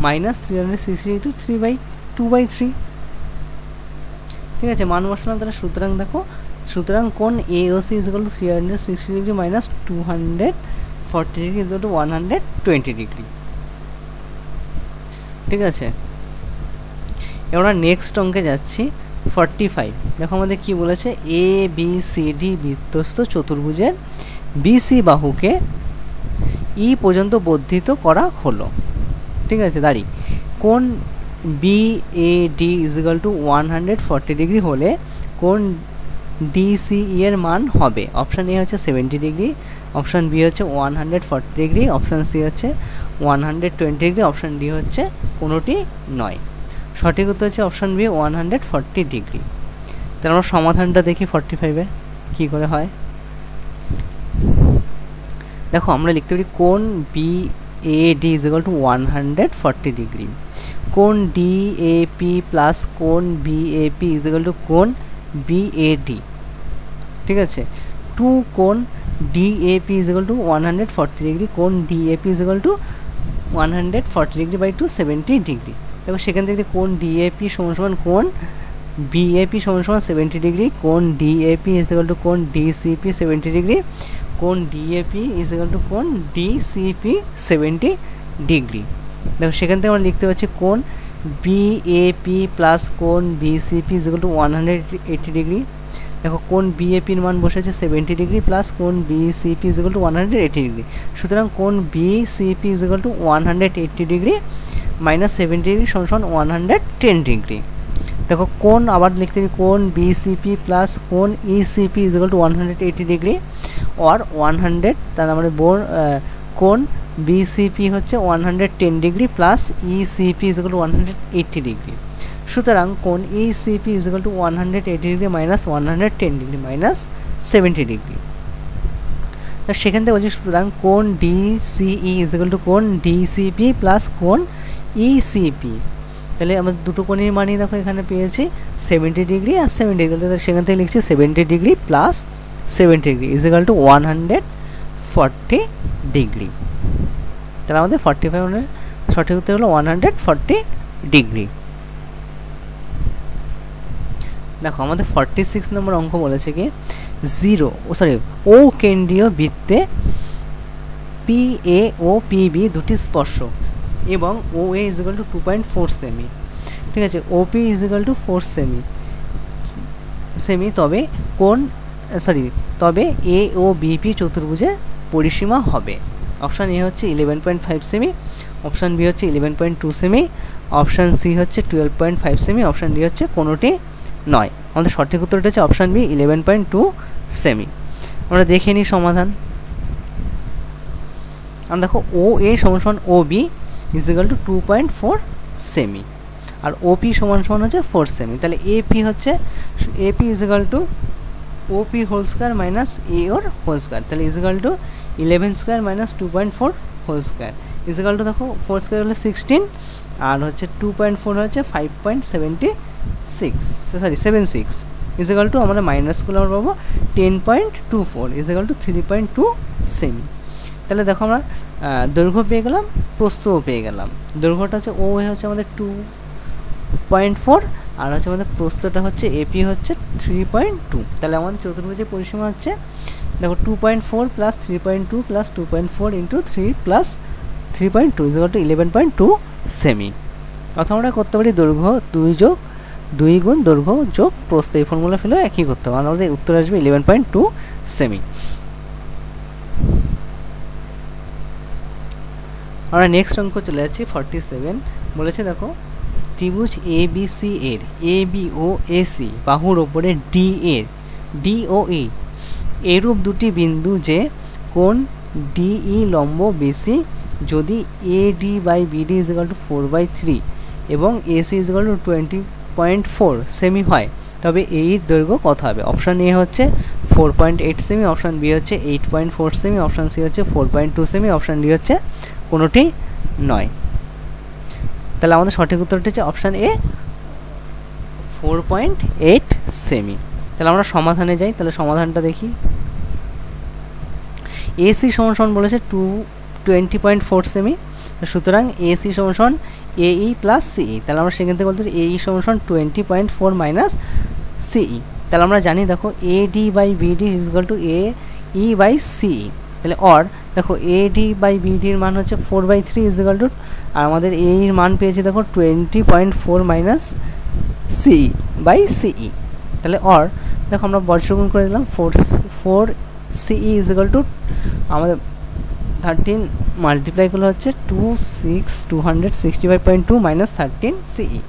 Speaker 1: minus 360 × 3/2/3, ঠিক আছে। মান বসালাম, তাহলে সুতরাং দেখো, সুতরাং কোণ A O C = 360 degree minus 240 degree = 120 degree, ঠিক আছে। এবার নেক্সট অঙ্কে যাচ্ছি। 45। দেখো আমাদের কি বলেছে, এ বি সি ডি বৃত্তস্থ চতুর্ভুজের বিসি বাহুকে ই পর্যন্ত বর্ধিত করা হলো। ঠিক আছে, দাঁড়ি কোণ B A D is equal to 140 degree হলে কোণ ডিসিই এর মান হবে। অপশান এ হচ্ছে 70 ডিগ্রি, অপশান বি হচ্ছে 140 ডিগ্রি, অপশান সি হচ্ছে 120 ডিগ্রি, অপশান ডি হচ্ছে কোনোটি নয়। সঠিক উত্তর হচ্ছে অপশান বি 140 ডিগ্রি। তাহলে আমরা সমাধানটা দেখি 45-এর কী করে হয়। দেখো আমরা লিখতে পারি কোণ B A D is equal to 140 degree, কোণ ডি এ পি প্লাস কোণ B A P is equal to কোণ বি এ ডি। ঠিক আছে, টু কোণ D A P is equal to 140 degree, কোণ D A P is equal to 140 degree by 2 70 degree. দেখো সেখান থেকে কোণ ডি এ পি সমান সমান কোণ বি এ পি সমান সমান 70 ডিগ্রি, কোণ D A P is equal to কোণ ডি সি পি 70 ডিগ্রি, কোণ D A P is equal to কোণ ডি সি পি 70 ডিগ্রি। দেখো সেখান থেকে আমরা লিখতে পারছি কোণ বি এ পি প্লাস কোণ B C P is equal to 180 degree. দেখো কোণ বি এ পির মান বসেছে 70 ডিগ্রি প্লাস কোণ B C P is equal to 180 degree. সুতরাং কোণ B C P is equal to 180 degree minus 70 degree সমান 110 ডিগ্রি। দেখো কোণ আবার লিখতে পারি কোণ বি সি পি প্লাস কোণ E C P is equal to 180 degree और 100, তার মানে কোণ বিসিপি হচ্ছে 110 degree plus ECP is equal to 180 degree. সুতরাং কোণ ECP is equal to 180 degree minus 110 degree minus 70 degree. সেখান থেকে বলছি সুতরাং কোণ ডিসিই ইজ ইকুয়াল টু কোণ ডিসিপি প্লাস কোণ ইসিপি। তাহলে আমাদের দুটো কোণের মানই দেখো এখানে পেয়েছি 70 ডিগ্রি আর 70 ডিগ্রি, তাহলে সেখান থেকে লিখছি 70 degree plus 70 degree is equal two 140 degree. তাহলে আমাদের 45 সঠিক উত্তর হলো 140 ডিগ্রি। দেখো আমাদের 46 নম্বর অঙ্ক বলেছে কি ও কেন্দ্রীয় বৃত্তে পি এ ও পি বি দুটি স্পর্শক এবং O A is equal to 2.4 সেমি। ঠিক আছে, O P is equal to 4 সেমি তবে তবে এ ও বিপি চতুর্ভুজের পরিসীমা হবে। অপশান এ হচ্ছে 11.5 সেমি, অপশান বি হচ্ছে 11.2 সেমি, অপশান সি হচ্ছে 12.5 সেমি, অপশান ডি হচ্ছে কোনোটি নয়। আমাদের সঠিক উত্তরটা হচ্ছে অপশান বি 11.2 সেমি। আমরা দেখে নিই সমাধান। আমরা দেখো ও এ সমান সমান O B is equal to 2.4 সেমি আর ওপি সমান সমান হচ্ছে 4 সেমি। তাহলে এপি হচ্ছে AP is equal to OP whole square minus A or whole square, তাহলে is equal to 11 square minus 2.4 whole square is equal to দেখো 4 স্কোয়ার হলে 16 আর হচ্ছে 2.4 হচ্ছে 5.76 ইজ ইকুয়াল টু আমরা মাইনাসগুলো আমরা পাবো 10.24 ইজ ইকুয়াল টু 3.2 সেমি। তাহলে দেখো আমরা দৈর্ঘ্য পেয়ে গেলাম, প্রস্থও পেয়ে গেলাম। দৈর্ঘ্যটা হচ্ছে ও হচ্ছে আমাদের 2.4 আর হচ্ছে আমাদের প্রস্থটা হচ্ছে এপি হচ্ছে 3.2। তাহলে আমাদের চতুর্ভুজের পরিসীমা হচ্ছে দেখো 2.4 plus 3.2 plus 2.4 into 3 plus 3.2 is equal two 11.2 semi. অথবা আমরা করতে পারি দৈর্ঘ্য 2 গুণ দৈর্ঘ্য যোগ প্রস্থ, এই ফর্মুলা ফেলে একই করতে হবে। আমাদের উত্তর আসবে 11.2 সেমি। আমরা নেক্সট অঙ্ক চলে যাচ্ছি 47। বলেছে দেখো ত্রিভুজ এ বি সি এর A B O A C বাহুর ওপরে ডি এর ডি ও ই এরূপ দুটি বিন্দু যে কোণ ডিই লম্ব বেশি যদি A D by BD is equal to 4/3 এবং এসি ইজ ইকুয়াল টু 20.4 সেমি হয় তবে এর দৈর্ঘ্য কত হবে। অপশান এ হচ্ছে 4.8 সেমি, অপশান বি হচ্ছে 8.4 সেমি, অপশান সি হচ্ছে 4.2 সেমি, অপশান ডি হচ্ছে কোনোটি নয়। তাহলে আমাদের সঠিক উত্তরটি হচ্ছে অপশান এ 4.8 সেমি। তাহলে আমরা সমাধানে যাই, তাহলে সমাধানটা দেখি। এসি সমান সমান বলেছে 20.4 সেমি, সুতরাং এসি সমান সমান এই প্লাস সিই। তাহলে আমরা সেখান থেকে বলতে পারি এই সমান সমান 20.4 মাইনাস সিই। তাহলে আমরা জানি দেখো A D by BD is equal to A E by CE. তাহলে অর দেখো এ ডি বাই বিডির মান হচ্ছে 4/3 ইজ ইকুয়াল টু আর আমাদের এর মান পেয়েছি দেখো 20.4 মাইনাস সিই বাই সিই। তাহলে অর দেখো আমরা বজ্র গুণ করে দিলাম, 4 সিই ইজ ইকুয়াল টু আমাদের 13 মাল্টিপ্লাই করলে হচ্ছে 265.2 মাইনাস 13 সিই।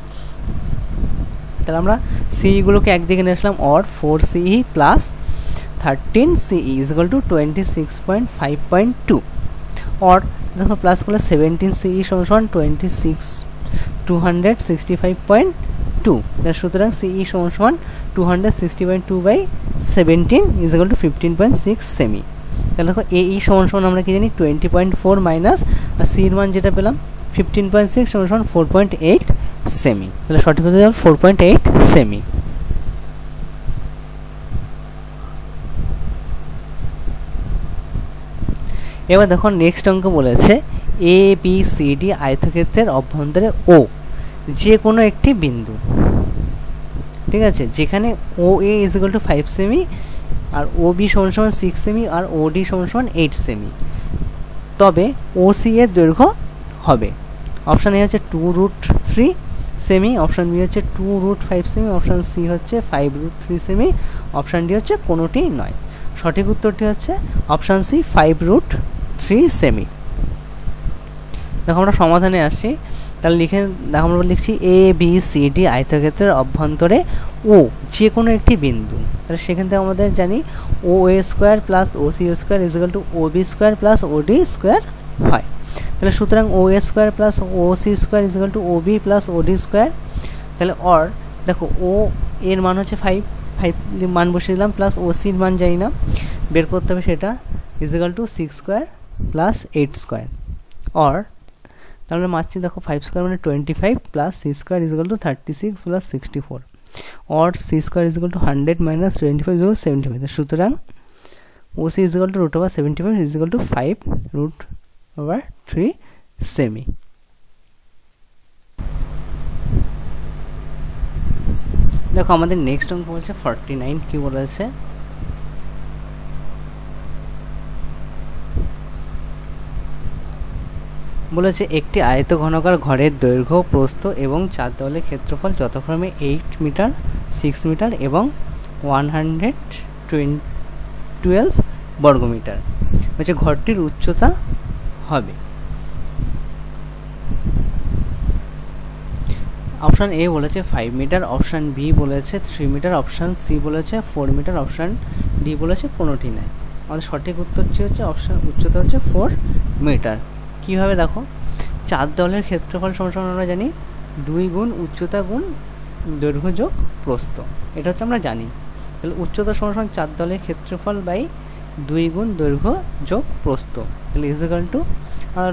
Speaker 1: তাহলে আমরা সিইগুলোকে একদিকে নিয়ে আসলাম, অর 4 সিই plus 13 CE is equal to 26.5.2। Or দেখো প্লাস করলে 17 সিই সমান 265.2। সুতরাং সিই সমান 260.2 বাই 17 ইজ ইকুয়াল টু 15.6 সেমি। তাহলে দেখো এই সমান আমরা কি জানি 20.4 মাইনাস আর সির মান যেটা পেলাম 15.6 সমান 4.8 সেমি। তাহলে সঠিক হতে যাবে 4.8 সেমি। এবার দেখো নেক্সট অঙ্ক বলেছে এ বি সি ডি আয়তক্ষেত্রের অভ্যন্তরে ও যে কোনো একটি বিন্দু, ঠিক আছে, যেখানে O A is equal to 5 সেমি আর ও বি সমান 6 সেমি আর ও ডি সমান 8 সেমি, তবে ও সি এর দৈর্ঘ্য হবে অপশান এ হচ্ছে 2√3 সেমি, অপশান বি হচ্ছে 2√5 সেমি, অপশান সি হচ্ছে 5√3 সেমি, অপশান ডি হচ্ছে কোনোটি নয়। সঠিক উত্তরটি হচ্ছে অপশান সি 5√3 সেমি। দেখো আমরা সমাধানে আসছি, তাহলে দেখো আমরা লিখছি এ বি সি ডি আয়তক্ষেত্রের অভ্যন্তরে ও যে কোনো একটি বিন্দু। তাহলে সেখান থেকে আমাদের জানি O A square plus O C square is equal to O B square plus O D square হয়। তাহলে সুতরাং O A square plus O C square is equal to O B plus O D square. তাহলে or দেখো O এর মান হচ্ছে 5 মান বসিয়ে দিলাম, প্লাস ও সির মান জানি না, বের করতে হবে সেটা, is equal to 6 square plus 8 square. Or তাহলে মারছি দেখো 5 স্কোয়ার মানে 25 plus C square is equal to 36 plus 64। Or C square is equal to 100 minus 25 is equal to 75। সুতরাং O C is equal to √75 is equal to 5√3 সেমি। দেখো আমাদের next অঙ্ক বলছে 49। কি বলেছে, বলেছে একটি আয়ত ঘনকার ঘরের দৈর্ঘ্য, প্রস্থ এবং 4 দেওয়ালের ক্ষেত্রফল যথাক্রমে 8 মিটার, 6 মিটার এবং 112 বর্গমিটার। বলছে ঘরটির উচ্চতা হবে। অপশান এ বলেছে 5 মিটার, অপশান বি বলেছে 3 মিটার, অপশান সি বলেছে 4 মিটার, অপশান ডি বলেছে কোনোটি নাই। আমাদের সঠিক উত্তরটি হচ্ছে অপশান উচ্চতা হচ্ছে 4 মিটার। কীভাবে দেখো, 4 দেওয়ালের ক্ষেত্রফল সমান আমরা জানি 2 গুণ উচ্চতা গুণ দৈর্ঘ্য যোগ প্রস্থ, এটা হচ্ছে আমরা জানি। তাহলে উচ্চতা সমান 4 দেওয়ালের ক্ষেত্রফল বাই 2 গুণ দৈর্ঘ্য যোগ প্রস্থ, তাহলে ইজ ইকুয়াল টু আর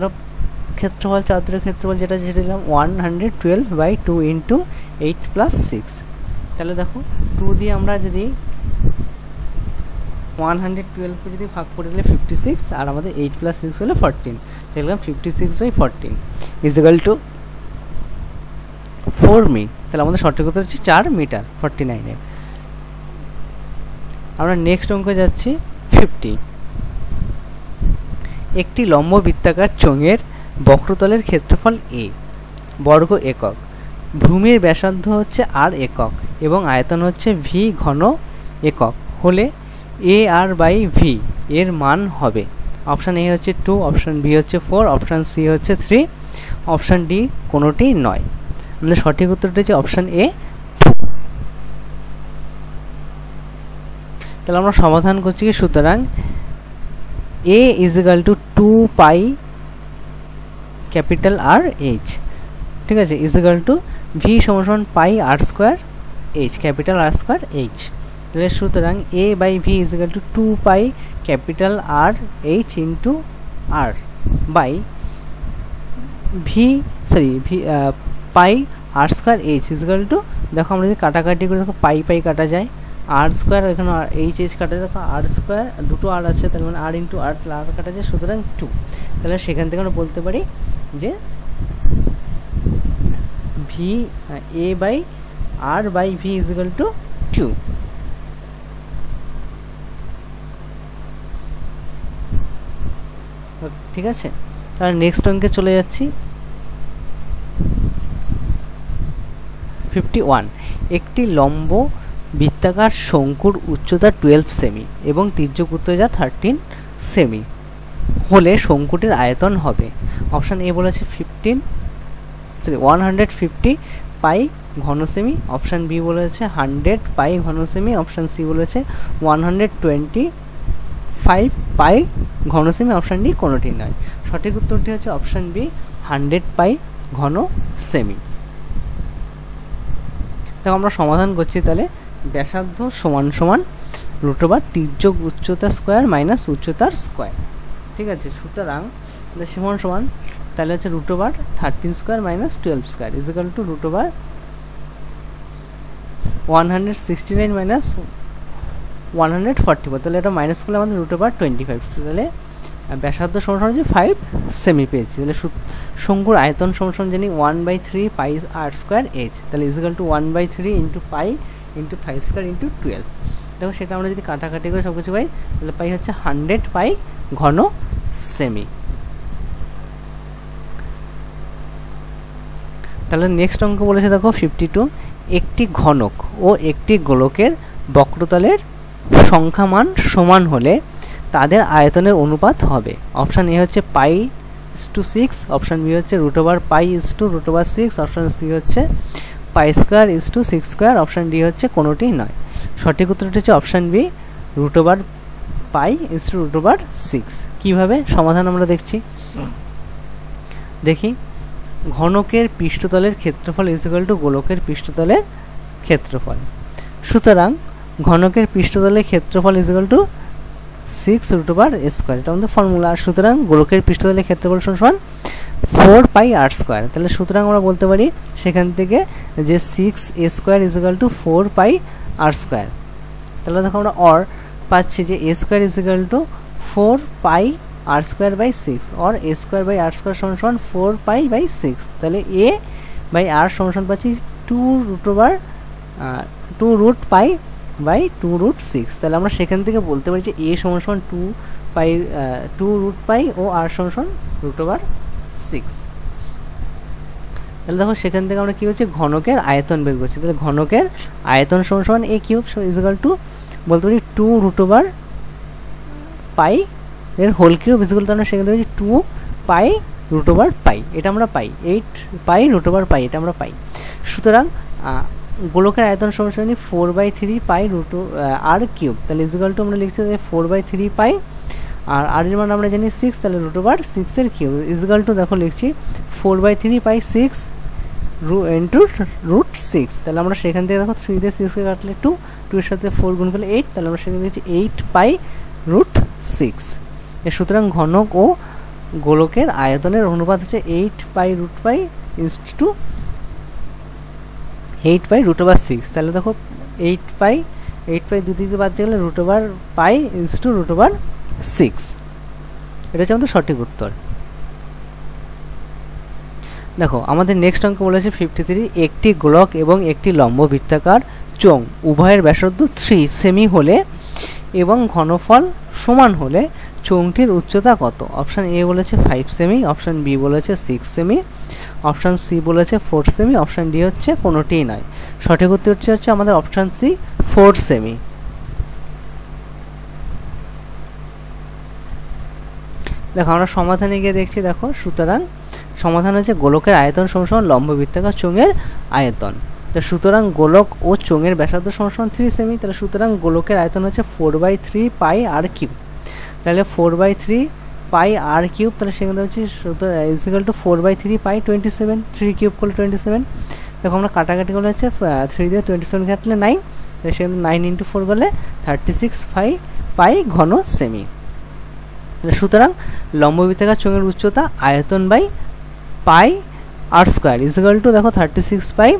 Speaker 1: ক্ষেত্রফল 4 দেওয়ালের ক্ষেত্রফল যেটা দিলাম 112/2 ইন্টু 8 প্লাস 6। তাহলে দেখো 2 দিয়ে আমরা যদি 112 যদি ভাগ করে দিলে 56 আর আমাদের 8 প্লাস 6 হলে 14, দেখলাম 56/14 ইজ ইকুয়াল টু 4 মি। তাহলে আমাদের সঠিক উত্তর হচ্ছে 4 মিটার 49-এর। আমরা নেক্সট অঙ্কে যাচ্ছি 50। একটি লম্ব বৃত্তাকার চোঙের বক্রতলের ক্ষেত্রফল এ বর্গ একক, ভূমির ব্যাসার্ধ হচ্ছে আর একক এবং আয়তন হচ্ছে ভি ঘন একক হলে এ আর বাই ভি এর মান হবে। অপশান এ হচ্ছে 2, অপশান বি হচ্ছে 4, অপশান সি হচ্ছে 3, অপশান ডি কোনোটি নয়। আমাদের সঠিক উত্তরটি হচ্ছে অপশান এ 2। তাহলে আমরা সমাধান করছি কি, সুতরাং A is equal to 2 pi capital R H, ঠিক আছে, ইজ ইকুয়াল টু ভি সমান pi R square H, capital R square H. তাহলে সুতরাং A by V is equal to 2 pi capital R H into R by V pi R square H is equal to, দেখো আমরা যদি কাটাকাটি করে দেখো পাই পাই কাটা যায়, আর স্কোয়ার এখানে এইচ এইচ কাটা যায়, দেখো আর স্কোয়ার দুটো আর আছে, তার মানে আর ইন্টু আর আর কাটা যায়, সুতরাং 2। তাহলে সেখান থেকে আমরা বলতে পারি যে V A by R by V is equal to 2। ঠিক আছে, তাহলে নেক্সট অঙ্কে চলে যাচ্ছি 51। একটি লম্ব বৃত্তাকার শঙ্কুর উচ্চতা 12 সেমি এবং তির্যক উচ্চতা 13 সেমি হলে শঙ্কুটির আয়তন হবে। অপশান এ বলেছে 150 পাই ঘন সেমি, অপশান বি বলেছে 100 পাই ঘন সেমি, অপশান সি বলেছে 125 পাই ঘন সেমি, অপশান ডি কোনোটি নয়। সঠিক উত্তরটি হচ্ছে অপশান বি 100 পাই ঘন সেমি। দেখো আমরা সমাধান করছি, তাহলে ব্যাসার্ধ সমান সমান √ তির্যক উচ্চতা স্কোয়ার মাইনাস উচ্চতার স্কোয়ার, ঠিক আছে। সুতরাং সমান সমান তাহলে হচ্ছে √13 square minus 12 square is equal to √169 minus 144, তাহলে এটা মাইনাস করলে আমাদের √25, তাহলে ব্যাসার্ধ সমান হচ্ছে 5 সেমি পেয়েছি। তাহলে শঙ্কুর আয়তন সমান জানি 1/3 পাই r স্কোয়ার h, তাহলে is equal to 1/3 into pi into 5 square into 12। দেখো সেটা আমরা যদি কাটাকাটি করে সব কিছু পাই, তাহলে পাই হচ্ছে 100 পাই ঘন সেমি। তাহলে নেক্সট অঙ্ক বলেছে দেখো 52, একটি ঘনক ও একটি গোলকের বক্রতলের সংখ্যামান সমান হলে তাদের আয়তনের অনুপাত হবে। অপশান এ হচ্ছে π/6, অপশান বি হচ্ছে √π/6, অপশান সি হচ্ছে π²/6 স্কোয়ার, অপশান ডি হচ্ছে কোনোটি নয়। সঠিক উত্তরটি হচ্ছে অপশান বি √π/6। কীভাবে সমাধান আমরা দেখছি, দেখি। ঘনকের পৃষ্ঠতলের ক্ষেত্রফল ইকুয়াল টু গোলকের পৃষ্ঠতলের ক্ষেত্রফল। সুতরাং ঘনকের পৃষ্ঠতলের ক্ষেত্রফল ইকুয়াল টু 6√r², এটা আমাদের ফর্মুলা। আর সুতরাং গোলকের পৃষ্ঠতলের ক্ষেত্রফল সমান 4πr²। তাহলে সুতরাং আমরা বলতে পারি সেখান থেকে যে 6a² ইকুয়াল টু 4πr²। তাহলে দেখো আমরা অর পাচ্ছি যে a² equal to 4πr²/6 or a²/r² সমান 4π/6। তাহলে a/r সমান পাচ্ছি 2√π/2√6। তাহলে আমরা সেখান থেকে বলতে পারি যে a সমান 2√π ও r সমান √6। তাহলে দেখো সেখান থেকে আমরা কি হচ্ছে ঘনকের আয়তন বের করছি। তাহলে ঘনকের আয়তন সমান a³ ইকুয়াল টু বলতে পারি 2√π এর হোল কিউব ইকুয়াল টু আমরা সেখান থেকে 2π√π, এটা আমরা পাই 8π√π, এটা আমরা পাই। সুতরাং গোলকের আয়তন সমান 4/3π√r³, তাহলে ইকুয়াল টু আমরা লিখছি 4/3π, আর r এর মান আমরা জানি 6, তাহলে √6 এর কিউব ইকুয়াল টু দেখো লিখছি 4/3π6 ইন্টু √6। তাহলে আমরা সেখান থেকে দেখো 3 দিয়ে 6 কে কাটলে 2 এর সাথে 4 গুণ করলে 8, তাহলে আমরা সেখানে দিচ্ছি 8π√6। সুতরাং ঘনক ও গোলকের আয়তনের অনুপাত হচ্ছে 8π√π ইনটু 8π√6। তাহলে দেখো 8π দুই দিকে বাদ গেলে √π ইনটু √6, এটা হচ্ছে আমাদের সঠিক উত্তর। দেখো আমাদের নেক্সট অঙ্ক বলেছে 53, একটি গোলক এবং একটি লম্ব বৃত্তাকার চোঙ উভয়ের ব্যাসার্ধ 3 সেমি হলে এবং ঘনফল সমান হলে চোঙটির উচ্চতা কত? অপশান এ বলেছে 5 সেমি, অপশান বি বলেছে 6 সেমি, অপশান সি বলেছে 4 সেমি, অপশান ডি হচ্ছে কোনোটিই নয়। সঠিক উত্তর হচ্ছে আমাদের অপশান সি 4 সেমি। দেখো আমরা সমাধানে গিয়ে দেখছি, দেখো সুতরাং সমাধান হচ্ছে গোলকের আয়তন সমান লম্ব বৃত্তাকার চোঙের আয়তন। সুতরাং গোলক ও চোঙের ব্যাসার্ধ সমান 3 সেমি, তাহলে সুতরাং গোলকের আয়তন হচ্ছে 4/3πr³। তাহলে 4/3πr³, তাহলে সেখানে হচ্ছে ইকুয়াল টু 4/3π27, 3 কিউব করলে 27। দেখো আমরা কাটাকাটি করলে হচ্ছে 3 দিয়ে 27 কাটলে 9, তাহলে সেখানে 9 ইন্টু 4 করলে 36 পাই ঘন সেমি। সুতরাং লম্ব বৃত্তাকার চোঙের উচ্চতা আয়তন বাই πr² ইকুয়াল টু দেখো 36 পাই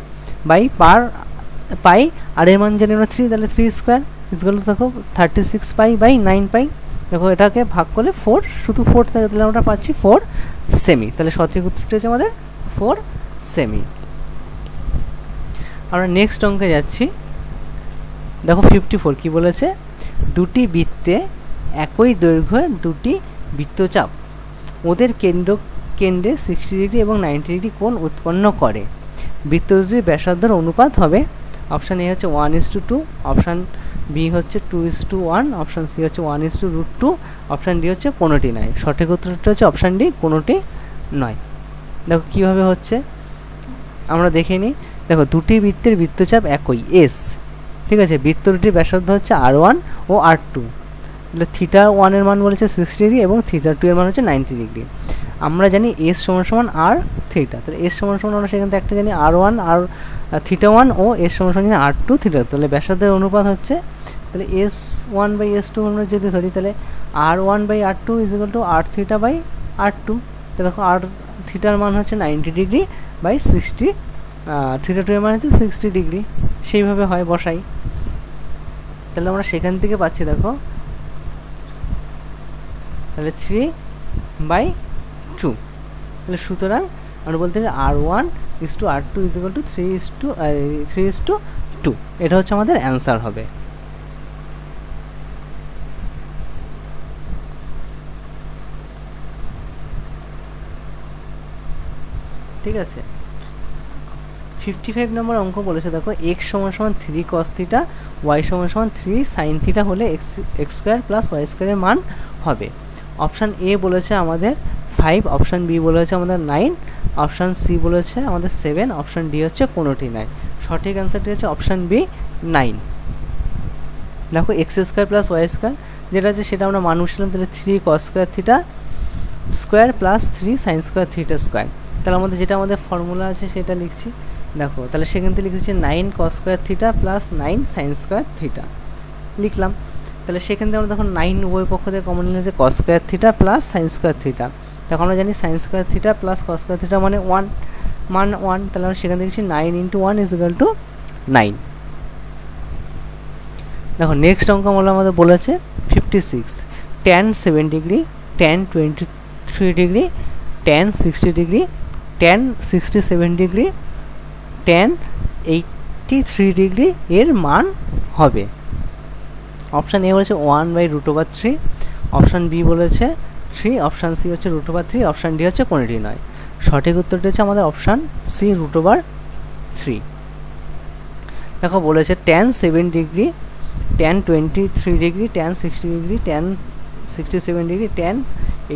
Speaker 1: আর এর মান জানি আমরা 3, তাহলে 3 স্কোয়ার ইকুয়াল টু দেখো 36π/9π। দেখো এটাকে ভাগ করলে 4, শুধু 4 থাকে, তাহলে আমরা পাচ্ছি 4 সেমি। তাহলে সঠিক উত্তরটি হচ্ছে আমাদের 4 সেমি। আমরা নেক্সট অঙ্কে যাচ্ছি। দেখো 54 কি বলেছে, দুটি বৃত্তে একই দৈর্ঘ্যের দুটি বৃত্তচাপ ওদের কেন্দ্রে 60 ডিগ্রি এবং 90 ডিগ্রি কোণ উৎপন্ন করে। বৃত্ত দুটির ব্যাসার্ধের অনুপাত হবে অপশান এ হচ্ছে 1:2, অপশান বি হচ্ছে 2:1, অপশান সি হচ্ছে 1:√2, অপশান ডি হচ্ছে কোনোটি নয়। সঠিক উত্তরটা হচ্ছে অপশান ডি, কোনোটি নয়। দেখো কীভাবে হচ্ছে আমরা দেখে নিই। দেখো দুটি বৃত্তের বৃত্তচাপ একই এস, ঠিক আছে। বৃত্ত দুটির ব্যাসার্ধ হচ্ছে R1 ও R2। তাহলে θ1 এর মান বলেছে 60 ডিগ্রি এবং θ2 এর মান হচ্ছে 90 ডিগ্রি। আমরা জানি এস সমান সমান আর থিটা, তাহলে এস সমান সমান আমরা সেখান থেকে একটা জানি R1 আর θ1 ও এস সমান সমান R2 θ2। তাহলে ব্যাসার্ধের অনুপাত হচ্ছে, তাহলে S1/S2 আমরা যদি ধরি তাহলে R1/R2 = R θ/R2। তাহলে দেখো আর থিটার মান হচ্ছে 90 ডিগ্রি বাই 60, θ2 এর মান হচ্ছে 60 ডিগ্রি। সেইভাবে হয়, বসাই। তাহলে আমরা সেখান থেকে পাচ্ছি দেখো, তাহলে 3/2। তাহলে সুতরাং আমরা বলতে পারি R1:R2 = 3:2। এটা হচ্ছে আমাদের অ্যান্সার হবে। ঠিক আছে। 55 নম্বর অঙ্ক বলেছে দেখো x = 3 cos θ, y = 3 sin θ হলে x² + y² এর মান হবে। অপশান এ বলেছে আমাদের 5, অপশান বি বলেছে আমাদের 9, অপশান সি বলেছে আমাদের 7, অপশান ডি হচ্ছে কোনোটি নয়। সঠিক অ্যান্সারটি হচ্ছে অপশান বি 9। দেখো x² + y² যেটা আছে সেটা আমরা মান বসালাম, তাহলে 3 cos² θ² + 3 sin² θ²। তাহলে আমাদের যেটা আমাদের ফর্মুলা আছে সেটা লিখছি। দেখো তাহলে সেখান থেকে লিখেছি 9 cos² θ + 9 sin² θ লিখলাম। তাহলে সেখান থেকে আমরা দেখো 9 উভয় পক্ষ থেকে কমন নিয়েছে cos² θ + sin² θ। তখন আমরা জানি sin² θ + cos² θ মানে 1, মান 1। তাহলে আমরা সেখান থেকে লিখছি 9 × 1 = 9। দেখো নেক্সট অঙ্ক আমাদের বলেছে 56, tan 7 degree, tan 23 degree, tan 60 degree, tan 67 degree, tan 83 degree এর মান হবে। অপশান এ বলেছে 1/√3, অপশান বি বলেছে 3, অপশান সি হচ্ছে √3, অপশান ডি হচ্ছে কোনোটি নয়। সঠিক উত্তরটি হচ্ছে আমাদের অপশান সি √3। দেখো বলেছে tan 7 degree, tan 23 degree, tan 60 degree, tan 67 degree, tan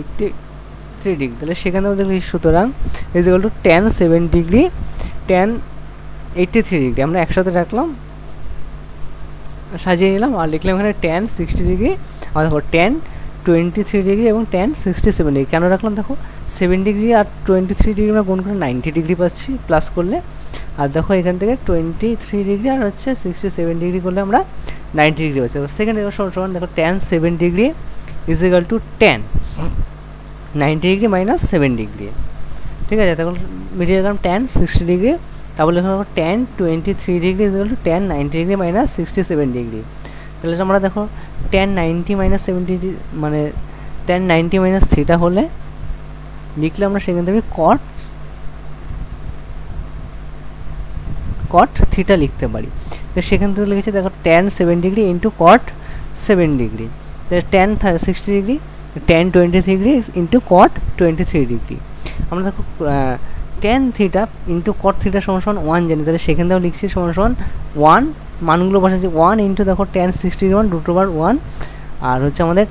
Speaker 1: 83 degree. তাহলে সেখানে আমাদের সুতরাং tan 7 ডিগ্রি, tan 83 ডিগ্রি আমরা একসাথে রাখলাম, সাজিয়ে নিলাম আর লিখলাম এখানে tan 60 ডিগ্রি, আর দেখো tan 23 ডিগ্রি এবং tan 67 ডিগ্রি কেন রাখলাম, দেখো 7 ডিগ্রি আর 23 ডিগ্রি আমরা গুণ করে 90 ডিগ্রি পাচ্ছি প্লাস করলে, আর দেখো এখান থেকে 23 ডিগ্রি আর হচ্ছে 67 ডিগ্রি করলে আমরা 90 ডিগ্রি পাচ্ছি। সেকেন্ড সমান দেখো tan 7 degree = tan 90 degree minus 7 degree. ঠিক আছে, তখন মিডিয়ে রাখলাম tan 60 ডিগ্রি, তাহলে এখানে tan 23 degree = tan 90 degree minus 67 degree. তাহলে আমরা দেখো tan 90 মাইনাস 70 ডিগ্রি মানে tan 90 মাইনাস থিটা হলে লিখলে আমরা সেখান থেকে cot থিটা লিখতে পারি। তো সেখান থেকে লিখেছি দেখো tan 7 degree into cot 7 degree, তাহলে tan 60 degree, tan 23 degree into cot 23 degree. আমরা দেখো tan theta into cot theta সমান 1 জানি, তাহলে সেখান থেকেও লিখছি সমান 1, মানগুলো বসাচ্ছি 1 ইন্টু দেখো tan 60 ডিগ্রি √1, আর হচ্ছে আমাদের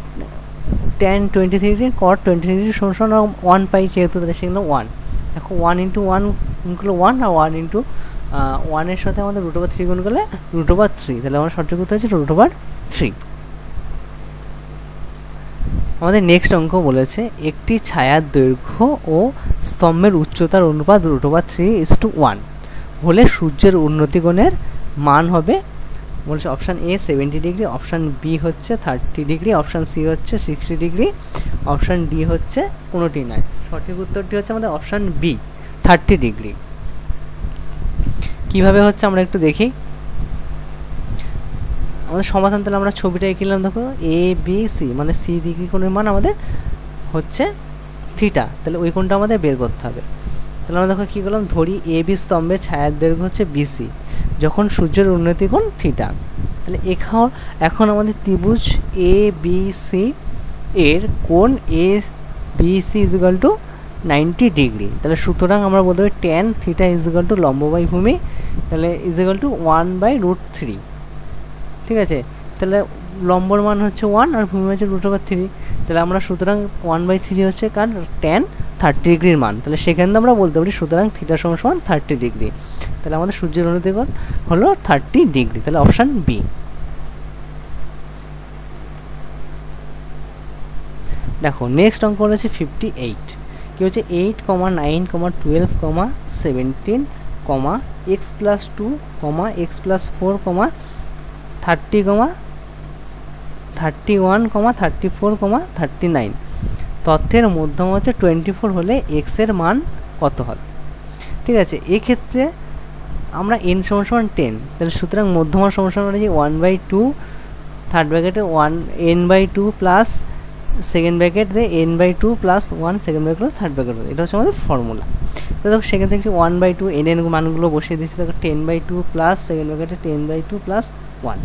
Speaker 1: tan 23 ডিগ্রি cot 23 ডিগ্রি সমান 1 পাই যেহেতু, তাহলে সেখানে 1 দেখো 1 ইন্টু 1 গুণ করলে 1, আর 1 ইন্টু 1 এর সাথে আমাদের √3 গুণ করলে √3, তাহলে আমার সঠিক উত্তর হচ্ছে √3। আমাদের নেক্সট অঙ্ক বলেছে একটি ছায়ার দৈর্ঘ্য ও স্তম্ভের উচ্চতার অনুপাত √3:1 হলে সূর্যের উন্নতি কোণের মান হবে। বলছে option A 70 degree, option B হচ্ছে 30 ডিগ্রি, অপশান সি হচ্ছে 60 ডিগ্রি, অপশান ডি হচ্ছে কোনোটি নয়। সঠিক উত্তরটি হচ্ছে আমাদের অপশান বি 30 ডিগ্রি। কীভাবে হচ্ছে আমরা একটু দেখি আমাদের সমাধান। তাহলে আমরা ছবিটা এঁকেলাম, দেখো এ বি সি মানে সি ডিগ্রি কোণের মান আমাদের হচ্ছে থিটা, তাহলে ওই কোণটা আমাদের বের করতে হবে। তাহলে আমরা দেখো কী করলাম, ধরি এ বি স্তম্ভের ছায়ার দৈর্ঘ্য হচ্ছে বিসি যখন সূর্যের উন্নতি কোণ থিটা। তাহলে এখন আমাদের ত্রিভুজ এ বি সি এর কোণ এ বি সি = 90 ডিগ্রি। তাহলে সুতরাং আমরা বলতে পারি tan theta is equal two লম্ব বাই ভূমি, তাহলে ইজ ইকুয়াল টু 1/√3। ঠিক আছে, তাহলে লম্বর মান হচ্ছে 1 আর ভূমি হচ্ছে √3। তাহলে আমরা সুতরাং 1/3 হচ্ছে কারণ tan 30 ডিগ্রির মান। তাহলে সেখান থেকে আমরা বলতে পারি সুতরাং থিটা সমান 30 ডিগ্রি। তাহলে আমাদের সূর্যের অনুদিত কোণ হলো 30 ডিগ্রি। তাহলে অপশান বি। দেখো নেক্সট অঙ্ক রয়েছে 58। কি হচ্ছে 8, 9, 12, 17, x+2, x+4, 30, 31, 34, 39 তথ্যের মধ্যম হচ্ছে 24 হলে x এর মান কত হবে। ঠিক আছে, এক্ষেত্রে আমরা n সমান 10, তাহলে সুতরাং মধ্যমার সমান হচ্ছে 1/2 থার্ড ব্র্যাকেটে 1n/2 প্লাস সেকেন্ড ব্র্যাকেট দিয়ে n/2 plus 1 second bracket third bracket. এটা হচ্ছে আমাদের ফর্মুলা। তো দেখো সেখান থেকে 1/2 n এর মানগুলো বসিয়ে দিচ্ছি। দেখো 10/2 প্লাস সেকেন্ড ব্র্যাকেটে 10/2 প্লাস 1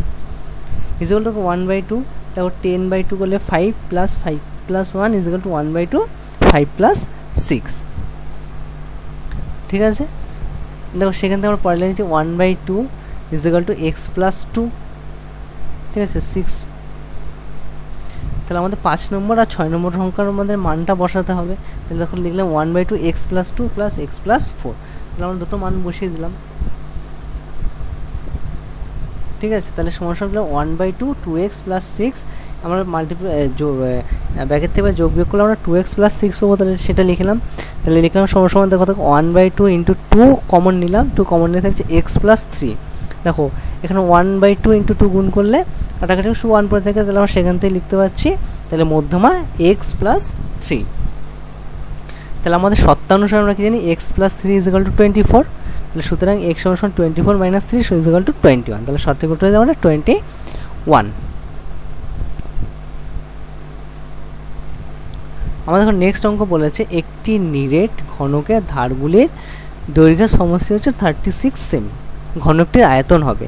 Speaker 1: ইকুয়াল টু 1/2। দেখো 10/2 করলে 5 plus 5 plus 1 equal two 1/2 5 plus 6। ঠিক আছে, দেখো সেখান থেকে আমরা পরে লিখছি 1/2 ইকুয়াল টু x+2। ঠিক আছে 6। তাহলে আমাদের 5 নম্বর আর 6 নম্বর সংখ্যার আমাদের মানটা বসাতে হবে। তাহলে দেখো লিখলাম 1/2 x+2 প্লাস x+4। তাহলে আমরা দুটো মান বসিয়ে দিলাম। ঠিক আছে, তাহলে সমস্যা হলো 1/2 2x প্লাস 6 আমরা ব্র্যাকেট থেকে যোগ বিয়োগ করলে আমরা 2x প্লাস 6 পাবো। তাহলে সেটা লিখলাম। তাহলে লিখলাম সমস্যা দেখো 1/2 ইন্টু 2 কমন নিলাম, 2 কমন নিয়ে থাকছে x+3। দেখো এখানে 1/2 ইন্টু 2 গুণ করলে কাটাকাটি 1 পরে থাকে, তাহলে আমরা সেখান থেকে লিখতে পারছি তাহলে মধ্যমা x+3। তাহলে আমাদের সত্তা অনুসারে আমরা কি জানি x+3 ইজ ইকুয়াল টু 24। তাহলে সুতরাং x সমান 24 মাইনাস 3 ইজ ইকুয়াল টু 21। তাহলে সঠিক উত্তর হয়ে যাবে 21। আমাদের এখন নেক্সট অঙ্ক বলেছে একটি নিরেট ঘনকের ধারগুলির দৈর্ঘ্যের সমষ্টি হচ্ছে 36 সেমি। ঘনকটির আয়তন হবে।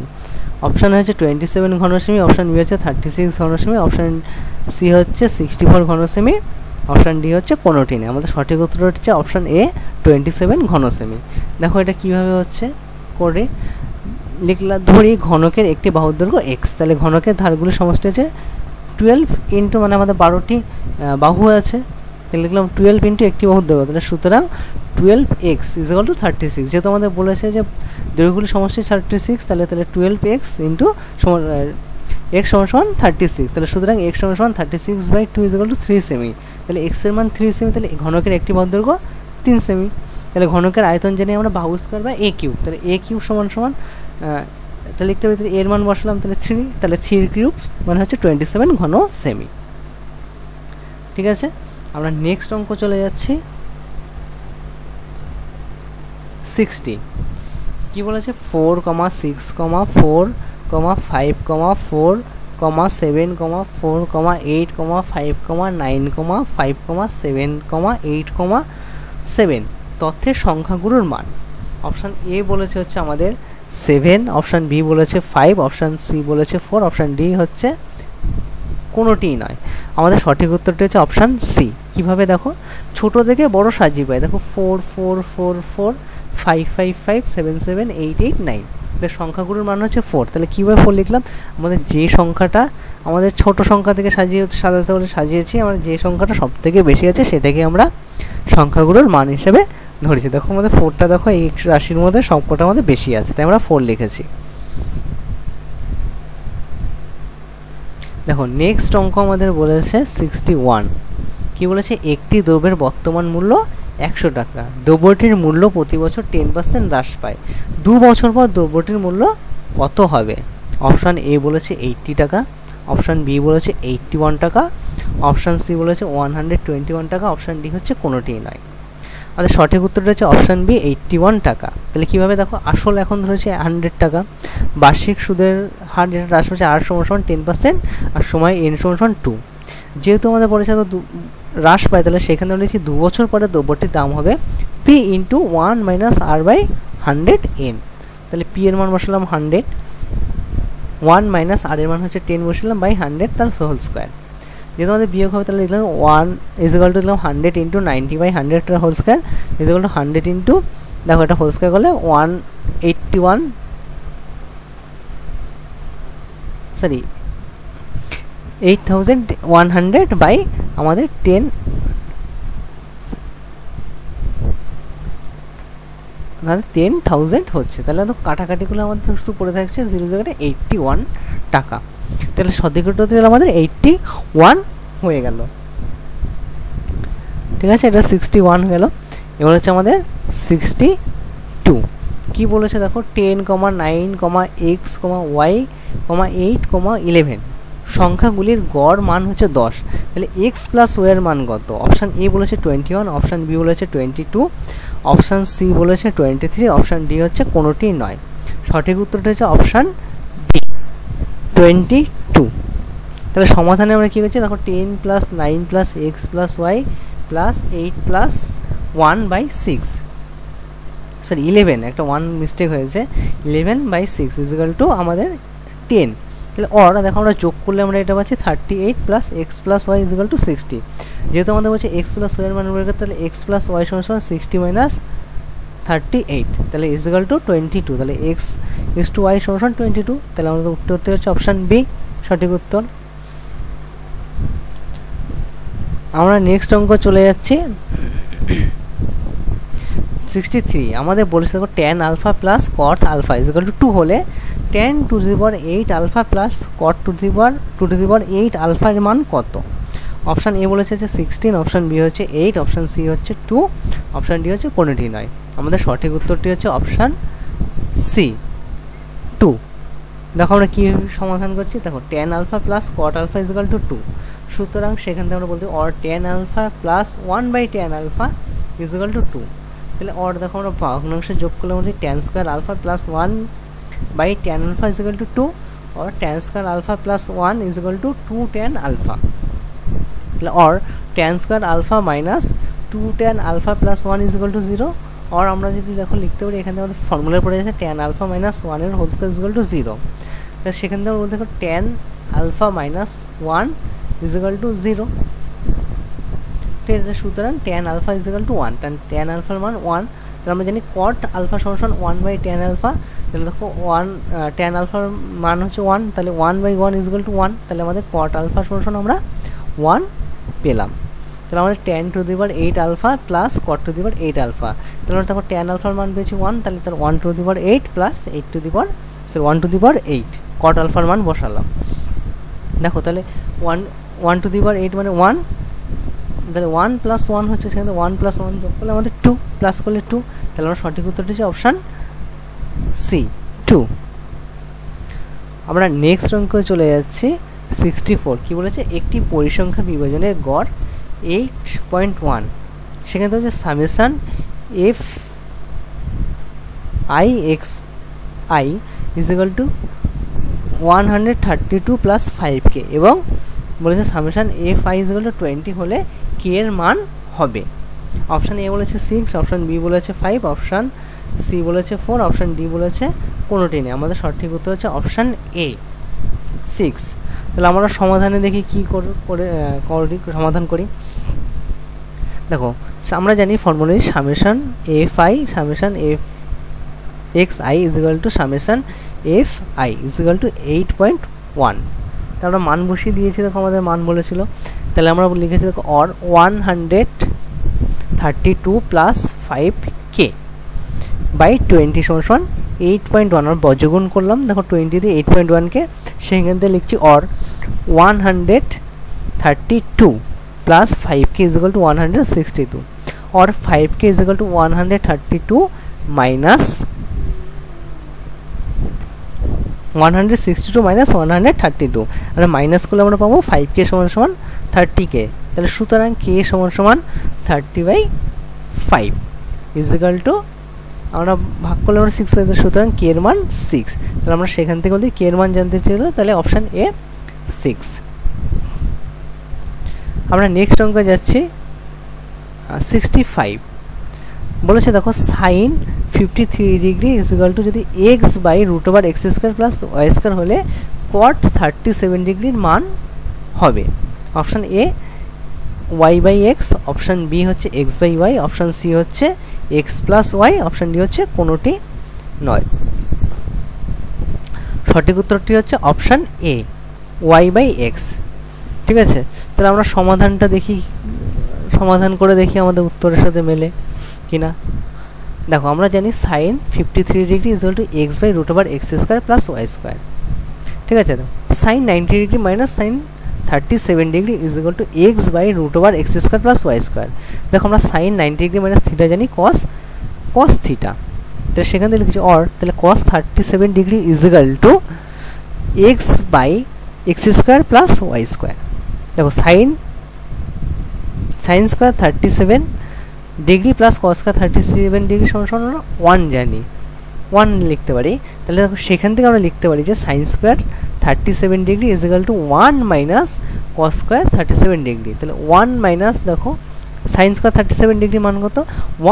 Speaker 1: অপশান হচ্ছে 27 ঘনসেমি, অপশান বি হচ্ছে 36 ঘনসেমি, অপশান সি হচ্ছে 64 ঘনসেমি, অপশান ডি হচ্ছে কোনোটি নেই। আমাদের সঠিক উত্তর হচ্ছে অপশান এ 27 ঘনসেমি। দেখো এটা কিভাবে হচ্ছে করে লিখলা, ধরি ঘনকের একটি বাহুর দৈর্ঘ্য x। তাহলে ঘনকের ধারগুলির সমষ্টি হচ্ছে 12 ইন্টু মানে আমাদের 12টি বাহু আছে। তাহলে লিখলাম 12 ইন্টু একটি বাহুর দৈর্ঘ্য। তাহলে সুতরাং 12x ইজ ইকুয়াল টু 36। যেহেতু আমাদের বলেছে যে দৈর্ঘ্যগুলির সমষ্টি 36, তাহলে 12x ইন্টু x সমান 36। তাহলে সুতরাং x সমান 36/2 ইজ ইকুয়াল টু 3 সেমি। তাহলে x এর মান 3 সেমি, তাহলে ঘনকের একটি বাহুর দৈর্ঘ্য 3 সেমি। তাহলে ঘনকের আয়তন জেনে আমরা বাহু স্কয়ার বা a কিউব। তাহলে a কিউব সমান তাহলে লিখতে হবে এর মান বসালাম, তাহলে 3, তাহলে 3 কিউব মানে হচ্ছে 27 ঘন সেমি। ঠিক আছে, আমরা নেক্সট অঙ্ক চলে যাচ্ছি 60। কি বলেছে 4, 6, 4, 5, 4, 7, 4, 8, 5, 9, 5, 7, 8, 7 তথ্যের সংখ্যাগুলোর মান। অপশান এ বলেছে হচ্ছে আমাদের 7, অপশান বি বলেছে 5, অপশান সি বলেছে 4, অপশান ডি হচ্ছে কোনোটিই নয়। আমাদের সঠিক উত্তরটি হচ্ছে অপশান সি। কিভাবে দেখো ছোট থেকে বড় সাজিয়ে পাই। দেখো 4, 4, 4, 4, 5, 5, 5, 7, 7, 8, 8, 9 এর সংখ্যাগুলোর মান হচ্ছে 4। তাহলে কীভাবে 4 লিখলাম, আমাদের যে সংখ্যাটা আমাদের ছোট সংখ্যা থেকে সাজাতে বলে সাজিয়েছি, আমরা যে সংখ্যাটা সব থেকে বেশি আছে সেটাকে আমরা সংখ্যাগুলোর মান হিসেবে ধরেছি। দেখো আমাদের 4টা দেখো এই রাশির মধ্যে সবকটা আমাদের বেশি আছে, তাই আমরা 4 লিখেছি। দেখো নেক্সট অঙ্ক আমাদের বলেছে 61। কি বলেছে একটি দ্রব্যের বর্তমান মূল্য 100 টাকা, দ্রব্যটির মূল্য প্রতি বছর 10% হ্রাস পায়। 2 বছর পর দ্রব্যটির মূল্য কত হবে। অপশান এ বলেছে 80 টাকা, অপশান বি বলেছে 81 টাকা, অপশান সি বলেছে 121 টাকা, অপশান ডি হচ্ছে কোনোটিই নয়। আমাদের সঠিক উত্তরটা হচ্ছে অপশান বি 81 টাকা। তাহলে কীভাবে দেখো আসল এখন ধরেছে 100 টাকা, বার্ষিক সুদের হার যেটা হ্রাস পাচ্ছে r সমান 10% আর সময় n সমান 2। যেহেতু আমাদের পরিচালিত হ্রাস পায়, তাহলে সেখানে আমরা লিখছি 2 বছর পরে দ্রব্যটির দাম হবে p ইন্টু 1 মাইনাস r/100n। তাহলে p এর মান বসালাম 100, 1 মাইনাস r এর মান হচ্ছে 10 বসালাম বাই 100 তার হোল স্কোয়ার। যেহেতু আমাদের বিয়োগ হবে তাহলে লিখলাম 1 ইজ ইকুয়াল টু দিলাম 100 into 90/100 whole square is equal to 100 into, দেখো এটা হোল স্কোয়ার করলে 181 সরি 8100 বাই আমাদের 10 10,000 হচ্ছে। তাহলে তো কাটাকাটিগুলো আমাদের শুধু পড়ে থাকছে 0 জায়গাটা 81 টাকা। তাহলে সঠিক উত্তর দিলে আমাদের 81 হয়ে গেল। ঠিক আছে, এটা 61 হয়ে গেল। এবার হচ্ছে আমাদের 62 কি বলেছে দেখো, 10, 9, x, y, 8, 11 সংখ্যাগুলির গড় মান হচ্ছে 10। তাহলে x প্লাস y এর মান কত? অপশান এ বলেছে 21, অপশান বি বলেছে 22, অপশান সি বলেছে 23, অপশান ডি হচ্ছে কোনোটি নয়। সঠিক উত্তরটা হচ্ছে অপশান বি 22। তাহলে সমাধানে আমরা কী করছি দেখো, 10 plus 9 plus X plus Y plus 8 plus 1/6 sorry 11, একটা 1 মিস্টেক হয়েছে, 11/6 ইজিক্যাল টু আমাদের 10। তাহলে অর দেখো আমরা যোগ করলে আমরা এটা পাচ্ছি 38 plus X plus Y is equal to 60। যেহেতু আমাদের বলছে এক্স প্লাস ওয়াই এর মান বের করতে, তাহলে এক্স প্লাস ওয়াই সমান 60 মাইনাস 38, তাহলে ইজিক্যাল টু 22। তাহলে এক্স ইজ টু ওয়াই সমান 22। তাহলে আমাদের উত্তরটি হচ্ছে অপশান বি সঠিক উত্তর। আমরা নেক্সট অঙ্ক চলে যাচ্ছি 63। আমাদের বলেছে দেখো tan alpha plus cot alpha is equal to 2 হলে tan to the power 8 alpha plus cot to the power 8 alpha এর মান কত? অপশান এ বলেছে যে 16, অপশান বি হচ্ছে 8, অপশান সি হচ্ছে 2, অপশান ডি হচ্ছে কোনোটি নয়। আমাদের সঠিক উত্তরটি হচ্ছে অপশান সি 2। দেখো আমরা কী সমাধান করছি দেখো, tan alpha plus cot alpha is equal to 2, সুতরাং সেখান থেকে আমরা বলতে or tan alpha plus 1/tan alpha is equal to 2। তাহলে অর দেখো আমরা ভগ্নাংশে যোগ করলে আমাদের tan square alpha plus 1/tan alpha is equal to 2 or tan square alpha plus 1 is equal to 2 tan alpha. তাহলে or tan square alpha minus 2 tan alpha plus 1 is equal to 0, और আমরা যদি দেখো লিখতে পারি এখানে আমাদের ফর্মুলা পড়ে যাচ্ছে tan আলফা মাইনাস 1 এর হোল স্কয়ার ইকুয়াল টু 0। তাহলে সেখান থেকে আমরা দেখো tan alpha minus 1 equal to 0। ঠিক আছে, সুতরাং tan alpha equal to 1, tan আলফার মান 1। তাহলে আমরা জানি cot আলফা সমান 1/tan আলফা। তাহলে দেখো 1 tan আলফার মান হচ্ছে 1, তাহলে 1/1 ইকুয়াল টু 1। তাহলে আমাদের cot আলফা সমান আমরা 1 পেলাম। তাহলে আমাদের tan to the power 8 alpha plus cot to the power 8 alpha. তাহলে আমরা তখন tan আলফার মান পেয়েছি 1, তাহলে তার 1 two the power 8 plus 8 two the power 1 two the power 8 cot আলফার মান বসালাম। দেখো তাহলে 1 টু দি পাওয়ার 8 মানে 1, তাহলে 1 প্লাস 1 হচ্ছে, সেখানে 1 প্লাস 1 যোগ করলে আমাদের 2 প্লাস করলে 2। তাহলে আমরা সঠিক উত্তরটি হচ্ছে অপশান সি 2। আমরা নেক্সট অঙ্ক চলে যাচ্ছি 64। কি বলেছে, একটি পরিসংখ্যা বিভাজনের গড় 8.1, সেখানে হচ্ছে summation F I X I is equal to 132 plus 5k, এবং বলেছে summation F I is equal to 20 হলে কে এর মান হবে। অপশান এ বলেছে 6, অপশান বি বলেছে 5, অপশান সি বলেছে 4, অপশান ডি বলেছে কোনোটি নেই। আমাদের সঠিক উত্তর হচ্ছে অপশান এ 6। তাহলে আমরা সমাধানে দেখি কী করে সমাধান করি। দেখো আমরা জানি formula summation F I summation F X I is equal to summation F I is equal to 8.1। তাহলে আমরা মান বসিয়ে দিয়েছি, দেখো আমাদের মান বলেছিল। তাহলে আমরা লিখেছি দেখো অর 132 প্লাস 5k বাই 20 সমান 8.1। আমরা বজ্রগুণ করলাম, দেখো 20 দিয়ে 8.1কে, সেখান থেকে লিখছি or 132 plus 5k is equal to 162, or 5k is equal to 132 minus 162 minus 132। আমরা মাইনাস করলে আমরা পাবো 5k সমান 30k। তাহলে সুতরাং k সমান 30/5 ইজিক্যাল টু, আমরা ভাগ করলে আমরা 6 পাই, সুতরাং k এর মান 6। তাহলে আমরা সেখান থেকে বলতে k এর মান জানতে চাইলে তাহলে অপশান এ 6। আমরা নেক্সট অঙ্কে যাচ্ছি 65। বলেছে দেখো সাইন 53 ডিগ্রি ইজিক্যাল টু যদি X by root over X square plus Y square হলে কট 37 ডিগ্রির মান হবে। Option A Y by X, option B হচ্ছে X by Y, option C হচ্ছে X plus Y, option D হচ্ছে কোনোটি নয়। সঠিক উত্তরটি হচ্ছে option A Y by X. ঠিক আছে, তাহলে আমরা সমাধানটা দেখি, সমাধান করে দেখি আমাদের উত্তরের সাথে মেলে কিনা। দেখো আমরা জানি sine 53 degree equal to X by root over X square plus Y square. ঠিক আছে, sine 90 degree minus sine 37 degree is equal to X by root over X square plus Y square. দেখো আমরা সাইন 90 ডিগ্রি মাইনাস থিটা জানি cos theta, তাহলে সেখান থেকে লিখেছি or, তাহলে cos 37 degree is equal to X by X square plus Y square. দেখো sine square 37 degree plus cos square 37 degree সমান 1 জানি, 1 লিখতে পারি। তাহলে দেখো সেখান থেকে আমরা লিখতে পারি যে sign square 37 degree is equal to 1 minus cos square 37 degree. তাহলে 1 মাইনাস, দেখো সাইন স্কোয়ার 37 ডিগ্রি মান কত,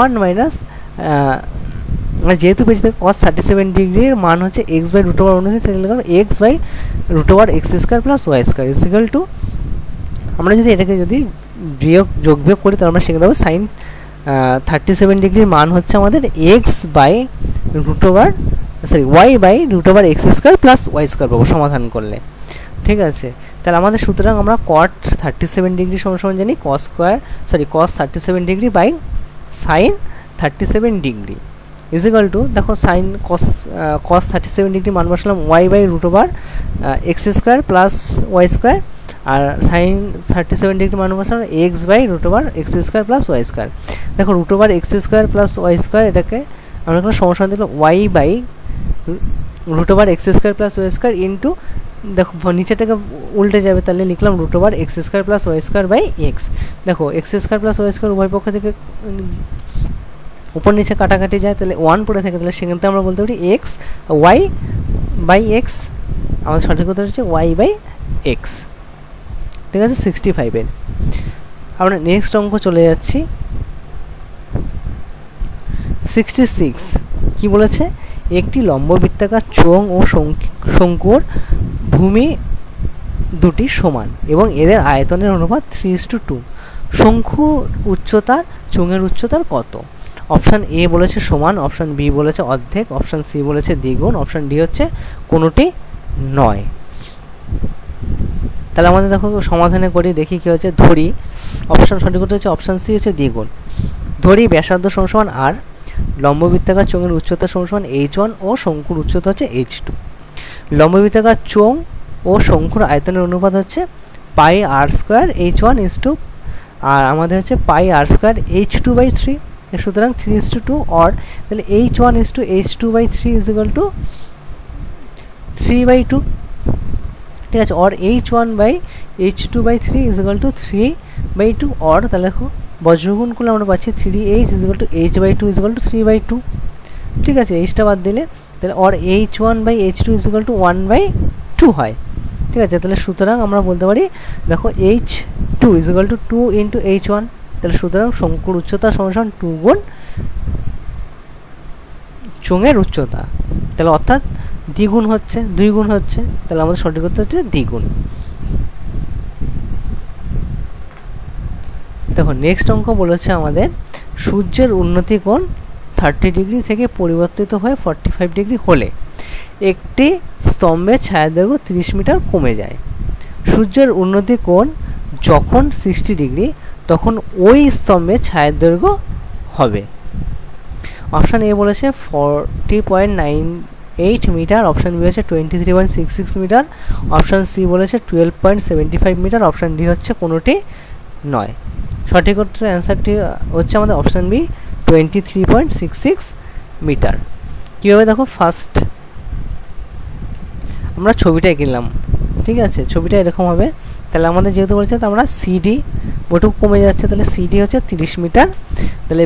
Speaker 1: 1 মাইনাস, যেহেতু পেয়েছি কস 37 ডিগ্রির মান হচ্ছে এক্স বাই রুট ওভার 19, তাহলে লিখলাম X by root over X square plus Y square is equal to, আমরা যদি এটাকে যদি যোগ বিয়োগ করি তাহলে আমরা সেখানে দেবো সাইন 37 ডিগ্রির মান হচ্ছে আমাদের X by root over Y by root over X square plus Y square পাবো সমাধান করলে। ঠিক আছে, তাহলে আমাদের সুতরাং আমরা কট 37 ডিগ্রি সমান জানি cos 37 degree by sine 37 degree is equal to, দেখো সাইন কস 37 ডিগ্রি মান বসালাম Y by root over X square plus Y square, আর সাইন 37 ডিগ্রি মান বসালাম X by root over X square plus Y square. দেখো root over X square plus Y square, এটাকে আমরা কোনো সমস্যা দিলাম Y by root over X square plus Y square into, দেখো নিচেটাকে উল্টে যাবে, তাহলে লিখলাম root over X square plus Y square by X. দেখো X square plus Y square উভয় পক্ষ থেকে উপর নিচে কাটাকাটি যায়, তাহলে 1 পড়ে থাকে, তাহলে সেখান থেকে আমরা বলতে পারি এক্স ওয়াই বাই এক্স। আমাদের সঠিক উত্তর হচ্ছে ওয়াই বাই এক্স। ঠিক আছে, 65-এর। আমরা নেক্সট অঙ্ক চলে যাচ্ছি 66। কি বলেছে, একটি লম্ববৃত্তাকার চোঙ ও শঙ্কুর ভূমি দুটি সমান এবং এদের আয়তনের অনুপাত 3:2। শঙ্কুর উচ্চতার চোঙের উচ্চতার কত? অপশান এ বলেছে সমান, অপশান বি বলেছে অর্ধেক, অপশান সি বলেছে দ্বিগুণ, অপশান ডি হচ্ছে কোনোটি নয়। তাহলে আমাদের দেখো সমাধানে করি, দেখি কি হচ্ছে। ধরি অপশান সঠিক উত্তর হচ্ছে অপশান সি হচ্ছে দ্বিগুণ। ধরি ব্যাসার্ধ সমান আর, লম্ববৃত্তাকার চোঙের উচ্চতা সমান h1 ও শঙ্কুর উচ্চতা হচ্ছে h2। লম্ববৃত্তাকার চোঙ ও শঙ্কুর আয়তনের অনুপাত হচ্ছে পাই আর স্কোয়ার h1 ইজটু, আর আমাদের হচ্ছে পাই আর স্কোয়ার h2/3। সুতরাং 3:2 অর, তাহলে h1 ইজটু h2/3 is equal two 3/2। ঠিক আছে, or h1/h2/3 is equal two 3/2 or, তাহলে দেখো বজ্রগুণ করলে আমরা পাচ্ছি 3h is equal two h/2 is equal two 3/2। ঠিক আছে, এইচটা বাদ দিলে তাহলে or h1/h2 is equal two 1/2 হয়। ঠিক আছে, তাহলে সুতরাং আমরা বলতে পারি দেখো h2 is equal to 2 into h1, তাহলে সুতরাং শঙ্কুর উচ্চতা সমান 2 গুণ চোঙের উচ্চতা, তাহলে অর্থাৎ দ্বিগুণ হচ্ছে, 2 গুণ হচ্ছে, তাহলে আমাদের সঠিক উত্তর হচ্ছে দ্বিগুণ। দেখো নেক্সট অঙ্ক বলেছে আমাদের সূর্যের উন্নতি কোণ 30 ডিগ্রি থেকে পরিবর্তিত হয়ে 45 ডিগ্রি হলে একটি স্তম্ভের ছায়াদৈর্ঘ্য 30 মিটার কমে যায়। সূর্যের উন্নতি কোণ যখন 60 ডিগ্রি তখন ওই স্তম্ভের ছায়াদৈর্ঘ্য হবে। অপশান এ বলেছে 40.98 মিটার, অপশান বি হচ্ছে 23.66 মিটার, অপশান সি বলেছে 12.75 মিটার, অপশান ডি হচ্ছে কোনোটি নয়। সঠিক উত্তর অ্যান্সারটি হচ্ছে আমাদের অপশান বি 23.66 মিটার। কীভাবে দেখো, ফার্স্ট আমরা ছবিটা কিনলাম। ঠিক আছে, ছবিটা এরকম হবে, তাহলে আমাদের যেহেতু বলেছে তো আমরা সিডি ওটুকু কমে যাচ্ছে, তাহলে সিডি হচ্ছে 30 মিটার, তাহলে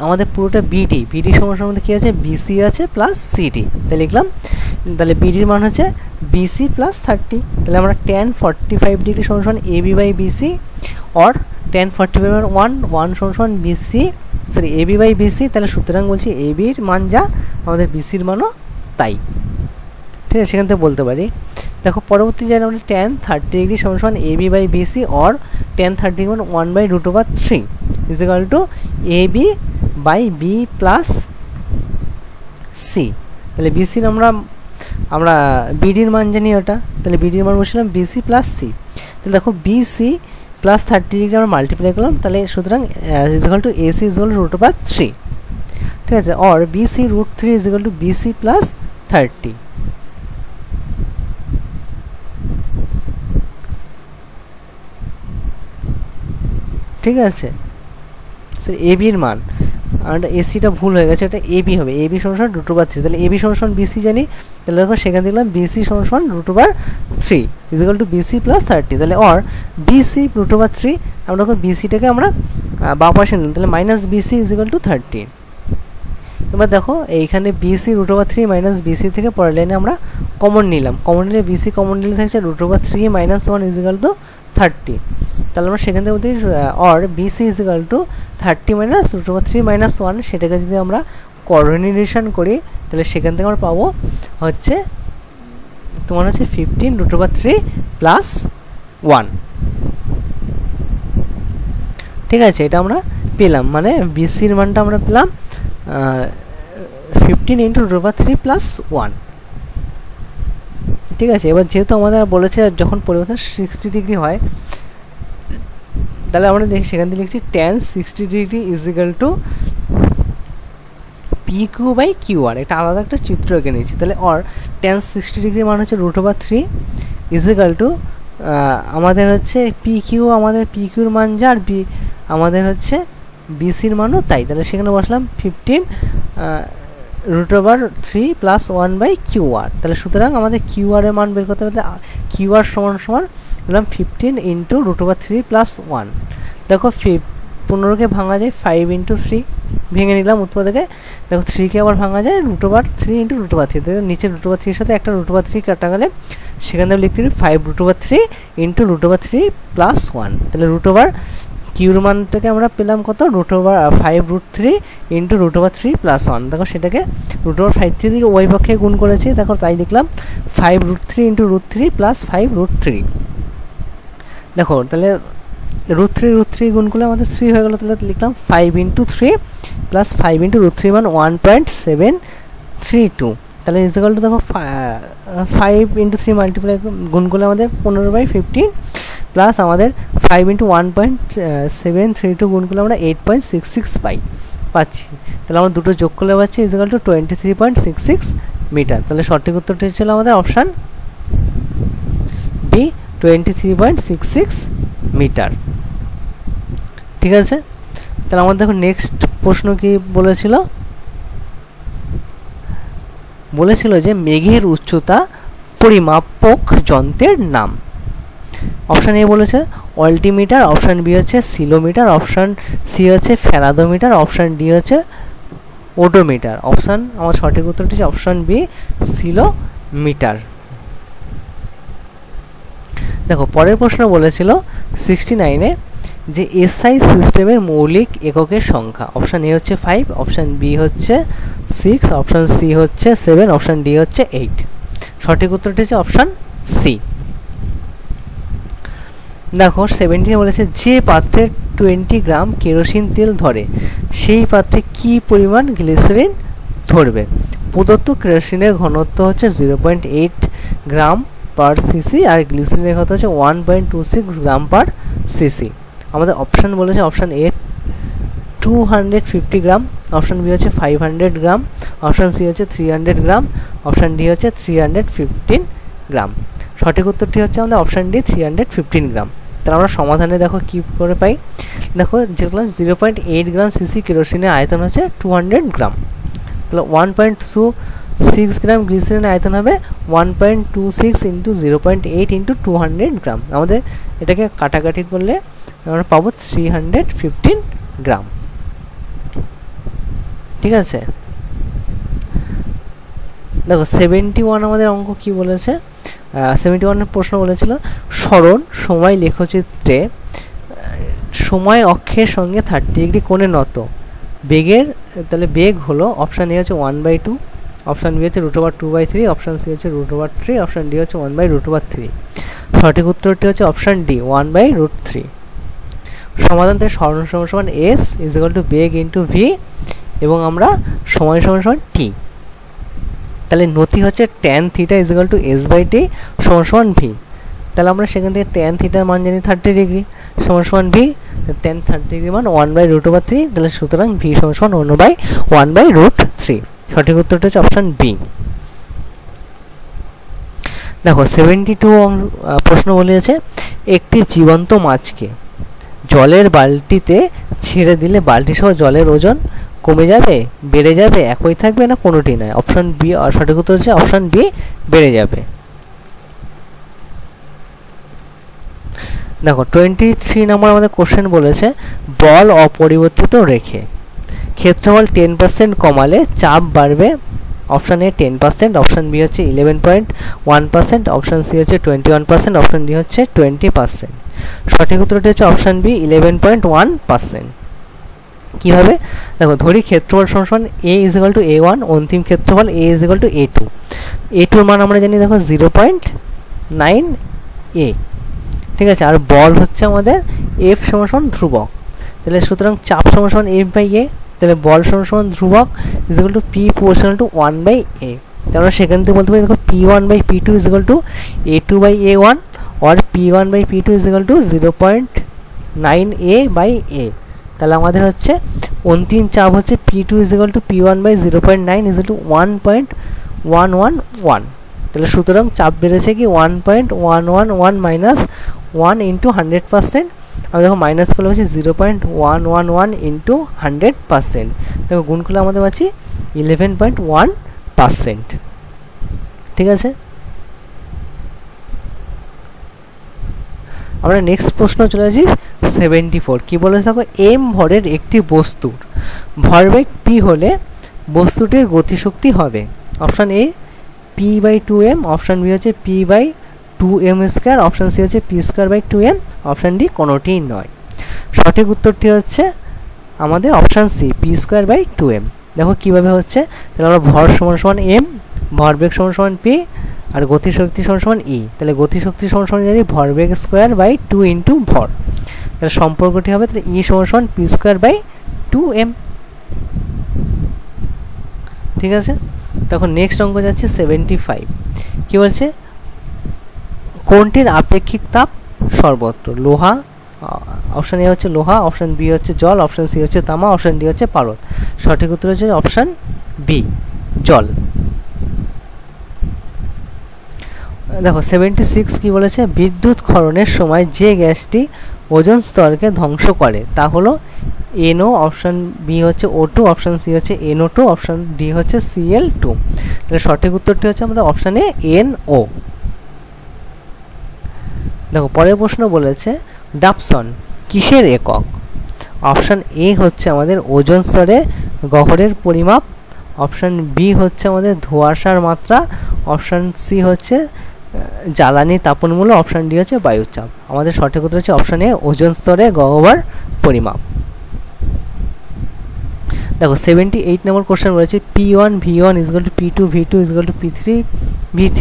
Speaker 1: আমাদের পুরোটা বিডি সমস্যার মধ্যে কী আছে, বিসি আছে প্লাস সিডি, তাহলে লিখলাম, তাহলে বিডির মান হচ্ছে বিসি প্লাস 30, তাহলে আমরা tan 45 ডিগ্রি সমান AB by BC or tan 45 1 সমান বিসি এবি বাই বিসি, তাহলে সুতরাং বলছি এবির মান যা আমাদের বিসির মানও তাই। ঠিক ঠিক আছে, সেখান থেকে বলতে পারি। দেখো পরবর্তী জানি আমরা tan 30 ডিগ্রি সমান সমান AB বাই BC অর tan 30 সমান 1/√3 is equal to AB by B plus C। তাহলে BC আমরা BD-র মান জানি ওটা, তাহলে BD-র মান বসলাম BC প্লাস C। তাহলে দেখো BC প্লাস 30 ডিগ্রি আমরা মাল্টিপ্লাই করলাম, তাহলে সুতরাং is equal two AC is equal two √3, ঠিক আছে, or BC √3 is equal two BC plus 30। ঠিক আছে, AB এর মান আর এসিটা ভুল হয়ে গেছে, এটা AB হবে, AB সমান সমান √3। তাহলে AB সমান সমান BC জানি, তাহলে দেখো সেখানে দেখলাম BC সমান সমান √3 is equal two BC plus 30। তাহলে অর BC √3, আমরা দেখো BCটাকে আমরা বাম পাশে নিলাম, তাহলে minus BC is equal two 30। এবার দেখো এইখানে BC √3 মাইনাস BC থেকে পরের লাইনে আমরা কমন নিলাম, কমন নিলে BC কমন নিলে থাকছে √3 মাইনাস 1 ইজ ইকুয়াল টু 30। তাহলে আমরা সেখান থেকে বলতে or BC is equal two 30 minus √3 minus 1, সেটাকে যদি আমরা কোঅর্ডিনেশন করি তাহলে সেখান থেকে আমরা পাবো হচ্ছে তোমার হচ্ছে 15√3 প্লাস 1। ঠিক আছে, এটা আমরা পেলাম, মানে BC-র মানটা আমরা পেলাম 15 × √3 প্লাস 1। ঠিক আছে, এবার যেহেতু আমাদের বলেছে যখন পরিবর্তন 60 ডিগ্রি হয়, তাহলে আমরা দেখি সেখান থেকে লিখছি tan 60 degree is equal to PQ by QR। এটা আলাদা একটা চিত্র এঁকে নিয়েছি। তাহলে অর tan 60 ডিগ্রি মান হচ্ছে √3 ইজ ইকুয়াল টু আমাদের হচ্ছে PQ, আমাদের PQর মান যা, আর আমাদের হচ্ছে BCর মানও তাই। তাহলে সেখানে বসলাম 15√3 প্লাস 1/QR। তাহলে সুতরাং আমাদের QR এর মান বের করতে হবে, QR সমান সমান বললাম 15 × √3 প্লাস 1। দেখো 15কে ভাঙা যায় 5 × 3, ভেঙে নিলাম উৎপাদ থেকে। দেখো 3কে আবার ভাঙা যায় √3 × √3, তাহলে নিচে √3 এর সাথে একটা √3 কাটা গেলে সেখান থেকে লিখতে পারি 5√3 × √3 প্লাস 1। তাহলে কিউর মানটাকে আমরা পেলাম কত, √5√3 × √3 প্লাস 1। দেখো সেটাকে √5 দিকে ওই পক্ষে গুণ করেছি, দেখো তাই লিখলাম 5√3 × √3 প্লাস 5√3। দেখো তাহলে √3 গুণ করলে আমাদের 3 হয়ে গেল, তাহলে লিখলাম 5 × 3 প্লাস 5 × √3 মান 1.732। তাহলে ইজ ইকুয়াল টু দেখো 5 × 3 মাল্টিপ্লাই গুণ করলে আমাদের 15/15 প্লাস আমাদের 5 × 1.732 গুণ করলে আমরা 8.66 পাচ্ছি। তাহলে আমরা দুটো যোগ করলে পাচ্ছি ইজ ইকুয়াল টু 23.66 মিটার। তাহলে সঠিক উত্তরটি ছিল আমাদের অপশান বি, 23.66 মিটার। ঠিক আছে, তাহলে আমাদের দেখো নেক্সট প্রশ্ন কি বলেছিল যে মেঘের উচ্চতা পরিমাপক যন্ত্রের নাম। অপশান এ বলেছে অল্টিমিটার, অপশান বি হচ্ছে সিলোমিটার, অপশান সি হচ্ছে ফ্যারাডোমিটার, অপশান ডি হচ্ছে ওডোমিটার। আমার সঠিক উত্তরটি হচ্ছে অপশান বি, সিলোমিটার। দেখো পরের প্রশ্ন বলেছিল 69-এ যে এসআই সিস্টেমের মৌলিক এককের সংখ্যা। অপশান এ হচ্ছে 5, অপশান বি হচ্ছে 6, অপশান সি হচ্ছে 7, অপশান ডি হচ্ছে 8। সঠিক উত্তরটি হচ্ছে অপশান সি। দেখো 70 বলেছে যে পাত্রে 20 গ্রাম কেরোসিন তেল ধরে সেই পাত্রে কি পরিমাণ গ্লিসারিন ধরবে। প্রদত্ত কেরোসিনের ঘনত্ব হচ্ছে 0.8 গ্রাম পার সিসি আর গ্লিসারিনের ঘনত্ব হচ্ছে 1.26 গ্রাম পার সিসি। আমাদের অপশান বলেছে option A 250 gram, option B হচ্ছে 500 গ্রাম, অপশান সি হচ্ছে 300 গ্রাম, অপশান ডি হচ্ছে 315 গ্রাম। সঠিক উত্তরটি হচ্ছে আমাদের অপশান ডি, 315 গ্রাম। তাহলে আমরা সমাধানে দেখো কী করে পাই। দেখো যেগুলো 0.8 গ্রাম সিসি কেরোসিনের আয়তন হচ্ছে 200 গ্রাম, তাহলে 1.26 গ্রাম গ্লিসারিনের আয়তন হবে 1.26 × 0.8 × 200 গ্রাম। আমাদের এটাকে কাটাকাটি করলে আমরা পাবো 315 গ্রাম। ঠিক আছে, দেখো 71 আমাদের অঙ্ক কি বলেছে। 71-এর প্রশ্ন বলেছিল সরণ সময় লেখচিত্রে সময় অক্ষের সঙ্গে 30 ডিগ্রি কোণে নত বেগের, তাহলে বেগ হলো অপশান এ হচ্ছে 1/2, অপশান বি হচ্ছে √2/3, অপশান সি হচ্ছে √3, অপশান ডি হচ্ছে 1/√3। সঠিক উত্তরটি হচ্ছে অপশান ডি 1/√3। সমাধান থেকে সরণ সমান এস ইজ ইকুয়াল টু বেগ ইন্টু ভি এবং আমরা সময় সমান টি। তাহলে নতি হচ্ছে tan theta is equal to S by T সমান ভি। তাহলে আমরা সেখান থেকে tan থিটার মান জানি 30 ডিগ্রি সমান ভি, tan 30 ডিগ্রি মান 1/√3। তাহলে সুতরাং ভি সমান 1/√3। সঠিক উত্তরটা হচ্ছে অপশান বি। দেখো 72 প্রশ্ন বলেছে একটি জীবন্ত মাছকে জলের বালতিতে ছেড়ে দিলে বালতি সহ জলের ওজন কমে যাবে, বেড়ে যাবে, একই থাকবে না কোনোটি নয়? Option B. সঠিক উত্তর হচ্ছে অপশান বি, বেড়ে যাবে। দেখো 23 নম্বর আমাদের কোশ্চেন বলেছে বল অপরিবর্তিত রেখে ক্ষেত্রফল 10% কমালে চাপ বাড়বে। অপশান এ 10%, অপশান বি হচ্ছে 11.1%, অপশান সি হচ্ছে 21%, অপশান ডি হচ্ছে 20%। সঠিক উত্তরটি হচ্ছে অপশান বি 11.1%। কীভাবে? দেখো ধরি ক্ষেত্রফল সমান এ ইজ ইকুয়াল টু a1, অন্তিম ক্ষেত্রফল এ is equal two a2। a2 মান আমরা জানি দেখো 0.9 a, ঠিক আছে। আর বল হচ্ছে আমাদের এফ সমান ধ্রুবক, তাহলে সুতরাং চাপ সমান এফ বাই এ, তাহলে বল সমান ধ্রুবক is equal two P proportional to 1/a। তাহলে আমরা সেখান থেকে বলতে পারি দেখো p1/p2 is equal two a2/a1 or p1/p2 is equal two 0.9a/a। তাহলে আমাদের হচ্ছে অন্তিম চাপ হচ্ছে p2 is equal two p1/0.9 is equal two 1.111। তাহলে সুতরাং চাপ বেড়েছে কি 1.111 মাইনাস 1 ইন্টু 100%। আমরা দেখো মাইনাস করলে পাচ্ছি 0.111 ইন্টু 100%। দেখো গুণ করলে আমাদের পাচ্ছি 11.1%। ঠিক আছে, আমরা নেক্সট প্রশ্ন চলে আসি 74। কি বলেছে দেখো এম ভরের একটি বস্তুর ভরবেগ পি হলে বস্তুটির গতিশক্তি হবে। অপশান এ p/2m, অপশান বি হচ্ছে p/2m², অপশান সি হচ্ছে p²/2m, অপশান ডি কোনোটিই নয়। সঠিক উত্তরটি হচ্ছে আমাদের অপশান সি p²/2m। দেখো কিভাবে হচ্ছে, তাহলে আমরা ভর সমান m, ভরবেগ সমান p, আর গতিশক্তি সমান e। তাহলে গতিশক্তি সমান জানি ভরবেগ স্কোয়ার/2 ইন্টু ভর। তাহলে সম্পর্কটি হবে তাহলে e সমান p²/2m। ঠিক আছে, তখন নেক্সট অঙ্ক যাচ্ছে 75। কি বলছে কোনটির আপেক্ষিক তাপ সর্বত্র? লোহা, অপশান এ হচ্ছে লোহা, অপশান বি হচ্ছে জল, অপশান সি হচ্ছে তামা, অপশান ডি হচ্ছে পারদ। সঠিক উত্তর হচ্ছে অপশান বি জল। দেখো 76 কি বলেছে বিদ্যুৎ ক্ষরণের সময় যে গ্যাসটি ওজোন স্তরকে ধ্বংস করে তা হলো NO, অপশান বি হচ্ছে O2, অপশান সি হচ্ছে NO2, অপশান ডি হচ্ছে Cl2। তাহলে সঠিক উত্তরটি হচ্ছে আমাদের অপশানে NO। দেখো পরের প্রশ্ন বলেছে ডাপসন কিসের একক? অপশান এ হচ্ছে আমাদের ওজোন স্তরে গহ্বরের পরিমাপ, অপশান বি হচ্ছে আমাদের ধোঁয়াশার মাত্রা, অপশান সি হচ্ছে জ্বালানি তাপনমূল্য, অপশান ডি হচ্ছে বায়ুচাপ। আমাদের সঠিক উত্তর হচ্ছে অপশান এ ওজোন স্তরে গহ্বর পরিমাপ। দেখো 78 নম্বর কোশ্চেন বলেছে P1 V1 is equal two P2 V2 is equal two P3 V3।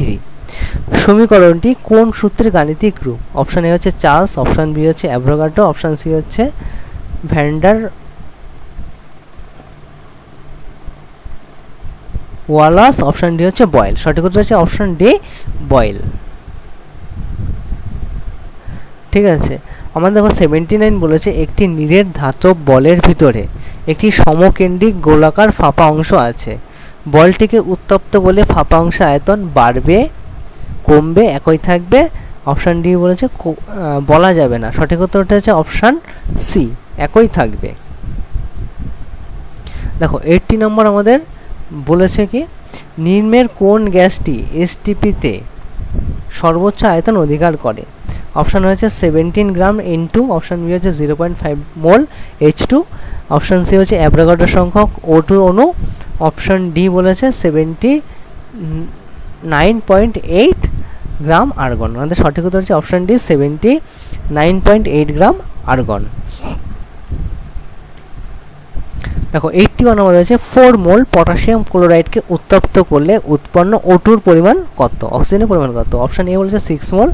Speaker 1: সমীকরণটি কোন সূত্রের গাণিতিক রূপ? অপশান এ হচ্ছে চার্লস, অপশান বি হচ্ছে অ্যাভোগাড্রো, অপশান সি হচ্ছে ভ্যান্ডার ওয়ালাস, অপশান ডি হচ্ছে বয়েল। সঠিক উত্তর হচ্ছে অপশান ডি বয়েল। ঠিক আছে, আমাদের দেখো 79 বলেছে একটি নিরেট ধাতব বলের ভিতরে একটি সমকেন্দ্রিক গোলাকার ফাঁপা অংশ আছে। বলটিকে উত্তপ্ত বলে ফাঁপা অংশের আয়তন বাড়বে, কমবে, একই থাকবে? অপশান ডি বলেছে বলা যাবে না। সঠিক উত্তরটা হচ্ছে অপশান সি একই থাকবে। দেখো 80 নম্বর আমাদের বলেছে কি নিম্নের কোন গ্যাসটি এসটিপিতে সর্বোচ্চ আয়তন অধিকার করে? অপশান হচ্ছে 17 গ্রাম N2, অপশান বি হচ্ছে 0.5 মোল H2, অপশান সি হচ্ছে অ্যাভোগাড্রো সংখ্যক O2 অণু, অপশান ডি বলেছে 79.8 গ্রাম আর্গন। আমাদের সঠিক উত্তর হচ্ছে অপশান ডি 79.8 গ্রাম আর্গন। দেখো 81 আমাদের হচ্ছে 4 মোল পটাশিয়াম ক্লোরাইডকে উত্তপ্ত করলে উৎপন্ন O2 এর পরিমাণ কত, অক্সিজেনের পরিমাণ কত। অপশন এ বলেছে 6 মোল,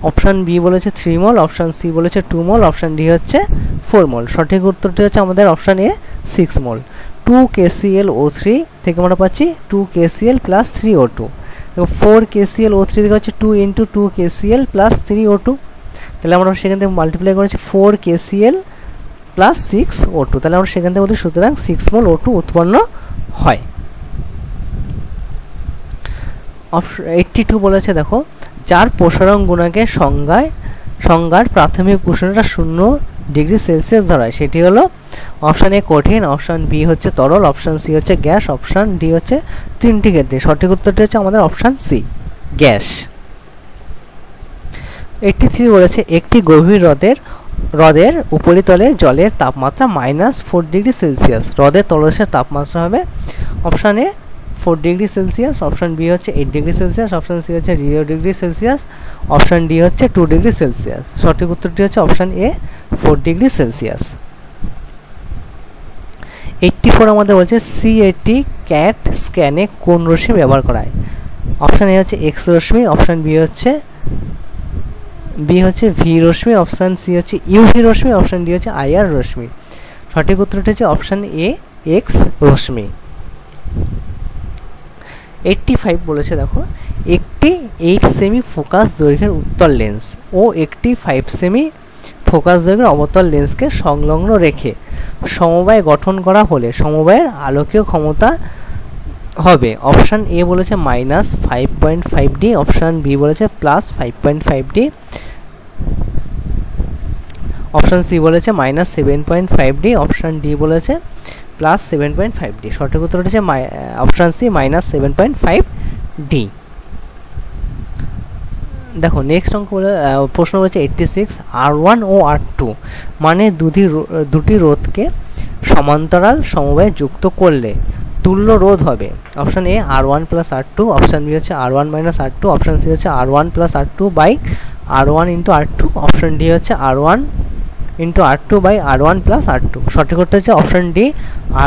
Speaker 1: অপশন বি বলেছে 3 মোল, অপশন সি বলেছে 2 মোল, অপশন ডি হচ্ছে 4 মোল। সঠিক উত্তরটি হচ্ছে আমাদের অপশন এ 6 মোল। 2 KClO3 থেকে আমরা পাচ্ছি 2 KCl প্লাস 3O2। দেখো 4 KClO3 থেকে হচ্ছে 2 × 2 KCl প্লাস 3O2, তাহলে আমরা সেখান থেকে মাল্টিপ্লাই করেছি 4 KCl প্লাস 6O2, তাহলে আমরা সেখান থেকে বলছি সুতরাং 6 মোল O2 উৎপন্ন হয়। 82 বলেছে দেখো যার প্রসারণ গুণাঙ্কের সংজ্ঞার প্রাথমিক উষ্ণতা 0 ডিগ্রি সেলসিয়াস ধরায় সেটি হলো অপশান এ কঠিন, অপশান বি হচ্ছে তরল, অপশান সি হচ্ছে গ্যাস, অপশান ডি হচ্ছে তিনটি ক্ষেত্রে। সঠিক উত্তরটি হচ্ছে আমাদের অপশান সি গ্যাস। 83 বলেছে একটি গভীর হ্রদের উপরিতলে জলের তাপমাত্রা -4 ডিগ্রি সেলসিয়াস, হ্রদের তলদেশের তাপমাত্রা হবে option A 4 degree Celsius, option B হচ্ছে 8 ডিগ্রি সেলসিয়াস, অপশান সি হচ্ছে 0 ডিগ্রি সেলসিয়াস, অপশান ডি হচ্ছে 2 ডিগ্রি সেলসিয়াস। সঠিক উত্তরটি হচ্ছে অপশান এ 4 ডিগ্রি সেলসিয়াস। 84 আমাদের বলছে CAT ক্যাট স্ক্যানে কোন রশ্মি ব্যবহার করা হয়। অপশান এ হচ্ছে এক্স রশ্মি, অপশান বি হচ্ছে ভি রশ্মি, অপশান সি হচ্ছে ইউভি রশ্মি, অপশান ডি হচ্ছে IR রশ্মি। সঠিক উত্তরটি হচ্ছে অপশান এ এক্স রশ্মি। 85 বলেছে দেখো একটি 8 সেমি ফোকাস দৈর্ঘ্যের উত্তল লেন্স ও একটি 5 সেমি ফোকাস দৈর্ঘ্যের অবতল লেন্সকে সংলগ্ন রেখে সমবায় গঠন করা হলে সমবায়ের আলোকীয় ক্ষমতা হবে। অপশান এ বলেছে -5.5D, অপশান বি বলেছে +5.5D, অপশান সি বলেছে -7.5D, অপশান ডি বলেছে +7.5D। সঠিক উত্তর হচ্ছে অপশান সি -7.5D। দেখো নেক্সট প্রশ্ন বলেছে 86 R1 ও R2 মানে দুটি রোধকে সমান্তরাল সমবায়ে যুক্ত করলে তুল্য রোধ হবে। অপশান এ R1 + R2, অপশান বি হচ্ছে R1 - R2, অপশান সি হচ্ছে R1 + R2 by R1 × R2, option D হচ্ছে R1 × R2 by R1 + R2। সঠিক উত্তর হচ্ছে option D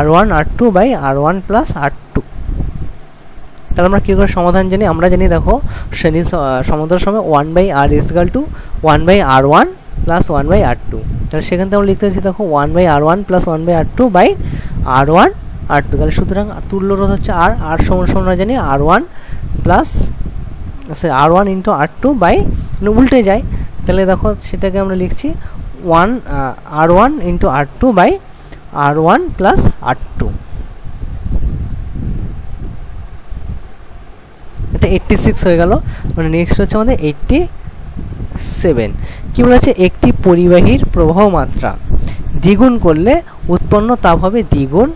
Speaker 1: R1 R2 by R1 + R2। তাহলে আমরা কী করে সমাধান জানি, আমরা জানি দেখো শ্রেণী সমান্তরাল সময় 1/r = 1/r1 + 1/r2, তাহলে সেখান থেকে আমরা লিখতে পারছি দেখো 1/r1 + 1/r2 by R1 R2। তাহলে সুতরাং তুল্য রোধ হচ্ছে R সমান জানি R1 × R2 বাই উল্টে যায়, তাহলে দেখো সেটাকে আমরা লিখছি R1 × R2 by R1 + R2। এটা 86 হয়ে গেল। মানে নেক্সট হচ্ছে আমাদের 87। কি বলেছে একটি পরিবাহীর প্রবাহ মাত্রা দ্বিগুণ করলে উৎপন্ন তাপ হবে দ্বিগুণ,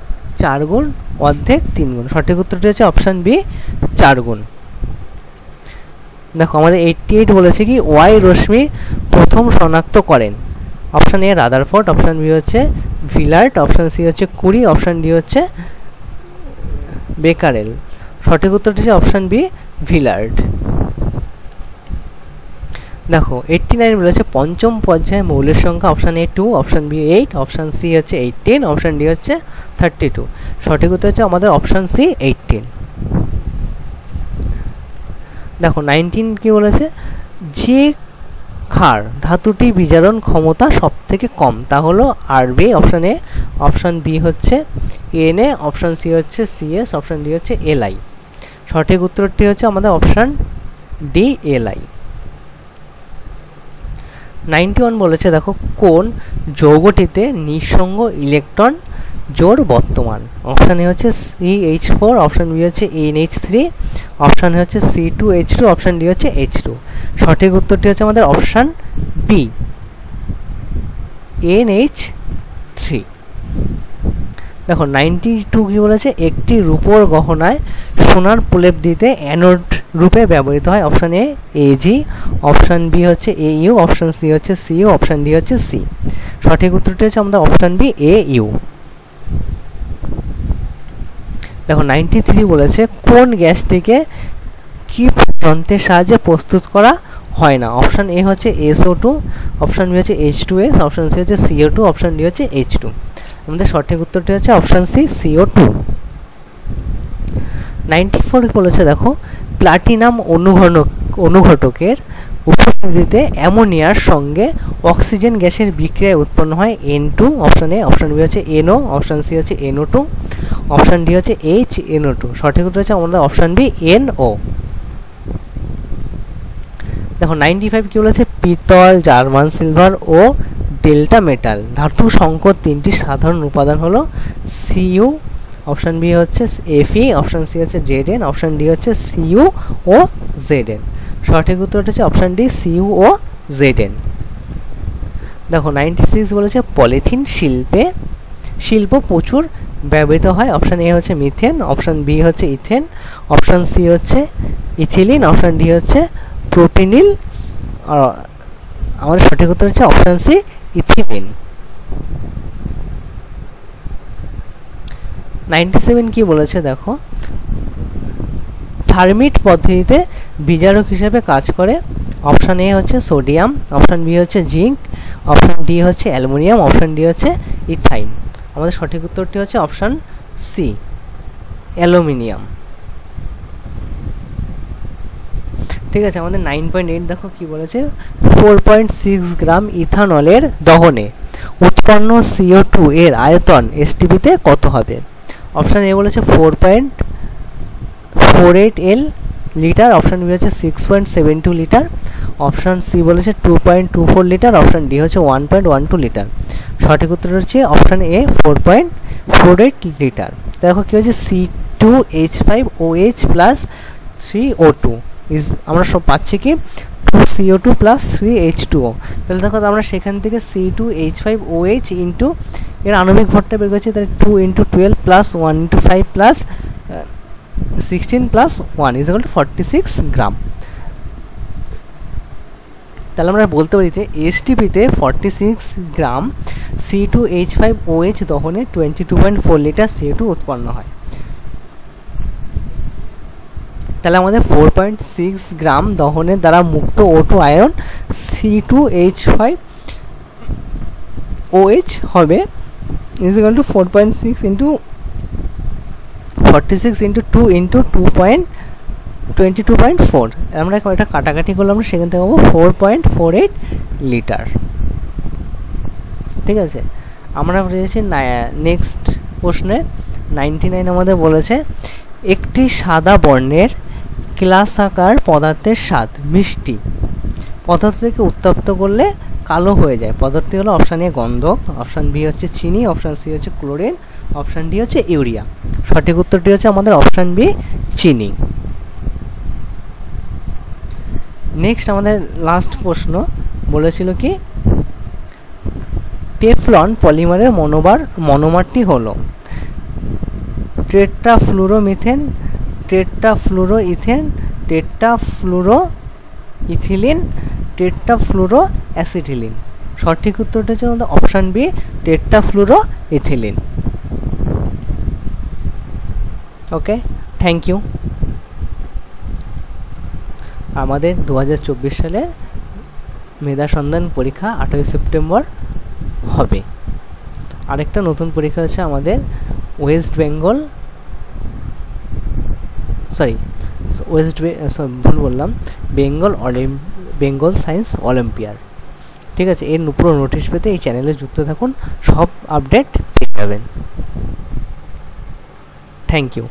Speaker 1: 4 গুণ, অর্ধেক, 3 গুণ। সঠিক উত্তরটি হচ্ছে অপশান বি 4 গুণ। দেখো আমাদের 88 বলেছে কি ওয়াই রশ্মি প্রথম শনাক্ত করেন। Option A Rutherford, option B হচ্ছে ভিলার্ট, অপশান সি হচ্ছে কুরি, অপশান ডি হচ্ছে বেকারেল। সঠিক উত্তরটি হচ্ছে অপশান বি ভিলার্ট। দেখো 89 বলেছে পঞ্চম পর্যায়ে মৌলের সংখ্যা। Option A 2, option B 8, option C হচ্ছে 18, অপশান ডি হচ্ছে 32। সঠিক উত্তর হচ্ছে আমাদের অপশান সি 18। দেখো 19 কি বলেছে যে ক্ষার ধাতুটি বিজারণ ক্ষমতা সব থেকে কম তা হলো আরবি। অপশান এ, অপশান বি হচ্ছে Na, অপশান সি হচ্ছে CS, অপশান ডি হচ্ছে Li। সঠিক উত্তরটি হচ্ছে আমাদের অপশান ডি Li। 91 বলেছে দেখো কোন যৌগটিতে নিঃসঙ্গ ইলেকট্রন জোড় বর্তমান। অপশান এ হচ্ছে CH4, অপশান বি হচ্ছে NH3, অপশান হচ্ছে C2H2, অপশান ডি হচ্ছে H2। সঠিক উত্তরটি হচ্ছে আমাদের অপশান বি NH3। দেখো 92 কি বলেছে একটি রূপোর গহনায় সোনার প্রলেপ দিতে অ্যানোড রূপে ব্যবহৃত হয়। Option A AG, option B হচ্ছে AU, অপশান সি হচ্ছে CU, অপশান ডি হচ্ছে C। সঠিক উত্তরটি হচ্ছে আমাদের অপশান বি AU। দেখো 93 বলেছে কোন গ্যাসটিকে কিপ যন্ত্রের সাহায্যে প্রস্তুত করা হয় না। অপশান এ হচ্ছে SO2, অপশান বি হচ্ছে H2S, অপশান সি হচ্ছে CO2, অপশান ডি হচ্ছে H2। আমাদের সঠিক উত্তরটি হচ্ছে অপশান সি, CO2। 94 বলেছে দেখো, প্লাটিনাম অনুঘটকের উপস্থিতিতে অ্যামোনিয়ার সঙ্গে অক্সিজেন গ্যাসের বিক্রিয়ায় উৎপন্ন হয় N2। Option A, option B হচ্ছে NO, অপশান সি হচ্ছে NO2, অপশান ডি হচ্ছে HNO2। সঠিক উত্তর হচ্ছে আমাদের অপশান বি, NO। দেখো 95 কি বলেছে, পিতল, জার্মান সিলভার ও ডেল্টা মেটাল ধাতু সংকর তিনটি সাধারণ উপাদান হলো Cu, অপশান বি হচ্ছে Fe, অপশান সি হচ্ছে Zn, অপশান ডি হচ্ছে Cu ও Zn। সঠিক উত্তরটা হচ্ছে অপশান ডি, Cu ও Zn। দেখো 96 বলেছে, পলিথিন শিল্প প্রচুর ব্যবহৃত হয়। অপশান এ হচ্ছে মিথেন, অপশান বি হচ্ছে ইথেন, অপশান সি হচ্ছে ইথিলিন, অপশান ডি হচ্ছে প্রোপিনিল। আমাদের সঠিক উত্তর হচ্ছে অপশান সি, ইথিলিন। 97 কি বলেছে দেখো, থার্মিট পদ্ধতিতে বিজারক হিসেবে কাজ করে। অপশান এ হচ্ছে সোডিয়াম, অপশান বি হচ্ছে জিঙ্ক, অপশান ডি হচ্ছে অ্যালুমিনিয়াম, অপশান ডি হচ্ছে ইথাইন। আমাদের সঠিক উত্তরটি হচ্ছে অপশান সি, অ্যালুমিনিয়াম। ঠিক আছে, আমাদের 9.8 দেখো কি বলেছে, 4.6 গ্রাম ইথানলের দহনে উৎপন্ন CO2 এর আয়তন STP-তে কত হবে? অপশান এ বলেছে 4.48 লিটার, অপশান বি হচ্ছে 6.72 লিটার, অপশান সি বলেছে 2.24 লিটার, অপশান ডি হচ্ছে 1.12 লিটার। সঠিক উত্তর হচ্ছে অপশান এ, 4.48 লিটার। দেখো কি হচ্ছে, C2H5OH প্লাস 3O2 আমরা সব পাচ্ছি কি 2CO2 প্লাস 3H2O। তাহলে দেখো আমরা সেখান থেকে C2H5OH ইন্টু এর আণবিক ভরটা বের করেছি, তাহলে 2 × 12 প্লাস 1 × 5 প্লাস 16 প্লাস 1 = 46 গ্রাম। তাহলে আমরা বলতে পারি যে STP-তে 46 গ্রাম C2H5OH দহনে 22.4 লিটার CO2 উৎপন্ন হয়। তাহলে আমাদের 4.6 গ্রাম দহনের দ্বারা মুক্ত O2 আয়ন C2H5OH হবে = 4.6 × 46 × 2 × 22.4। আমরা এটা কাটাকাটি করলাম, আমরা সেখান থেকে পাবো 4.48 লিটার। ঠিক আছে, আমরা পেয়েছি নেক্সট প্রশ্নে 99 আমাদের বলেছে, একটি সাদা বর্ণের ক্লাসাকার পদার্থের স্বাদ মিষ্টি পদার্থটিকে উত্তপ্ত করলে কালো হয়ে যায়। পদার্থটি হলো অপশান এ গন্ধক, অপশান বি হচ্ছে চিনি, অপশান সি হচ্ছে ক্লোরিন, অপশান ডি হচ্ছে ইউরিয়া। সঠিক উত্তরটি হচ্ছে আমাদের অপশান বি, চিনি। নেক্সট আমাদের লাস্ট প্রশ্ন বলেছিল কি, টেফলন পলিমারের মনোমারটি হলো টেট্রাফ্লুরোমিথেন, টেট্রাফ্লুরোইথেন, টেট্রাফ্লুরোইথিলিন, টেট্রাফ্লুরোঅ্যাসিটিলিন। সঠিক উত্তরটা হচ্ছে আমাদের option B, tetrafluoroethylene. Okay, thank you. আমাদের 2024 সালের মেধা সন্ধান পরীক্ষা 28 সেপ্টেম্বর হবে। আরেকটা নতুন পরীক্ষা হচ্ছে আমাদের বেঙ্গল সায়েন্স অলিম্পিয়াড। ঠিক আছে, এর পুরো নোটিশ পেতে এই চ্যানেলে যুক্ত থাকুন, সব আপডেট পেয়ে যাবেন। Thank you.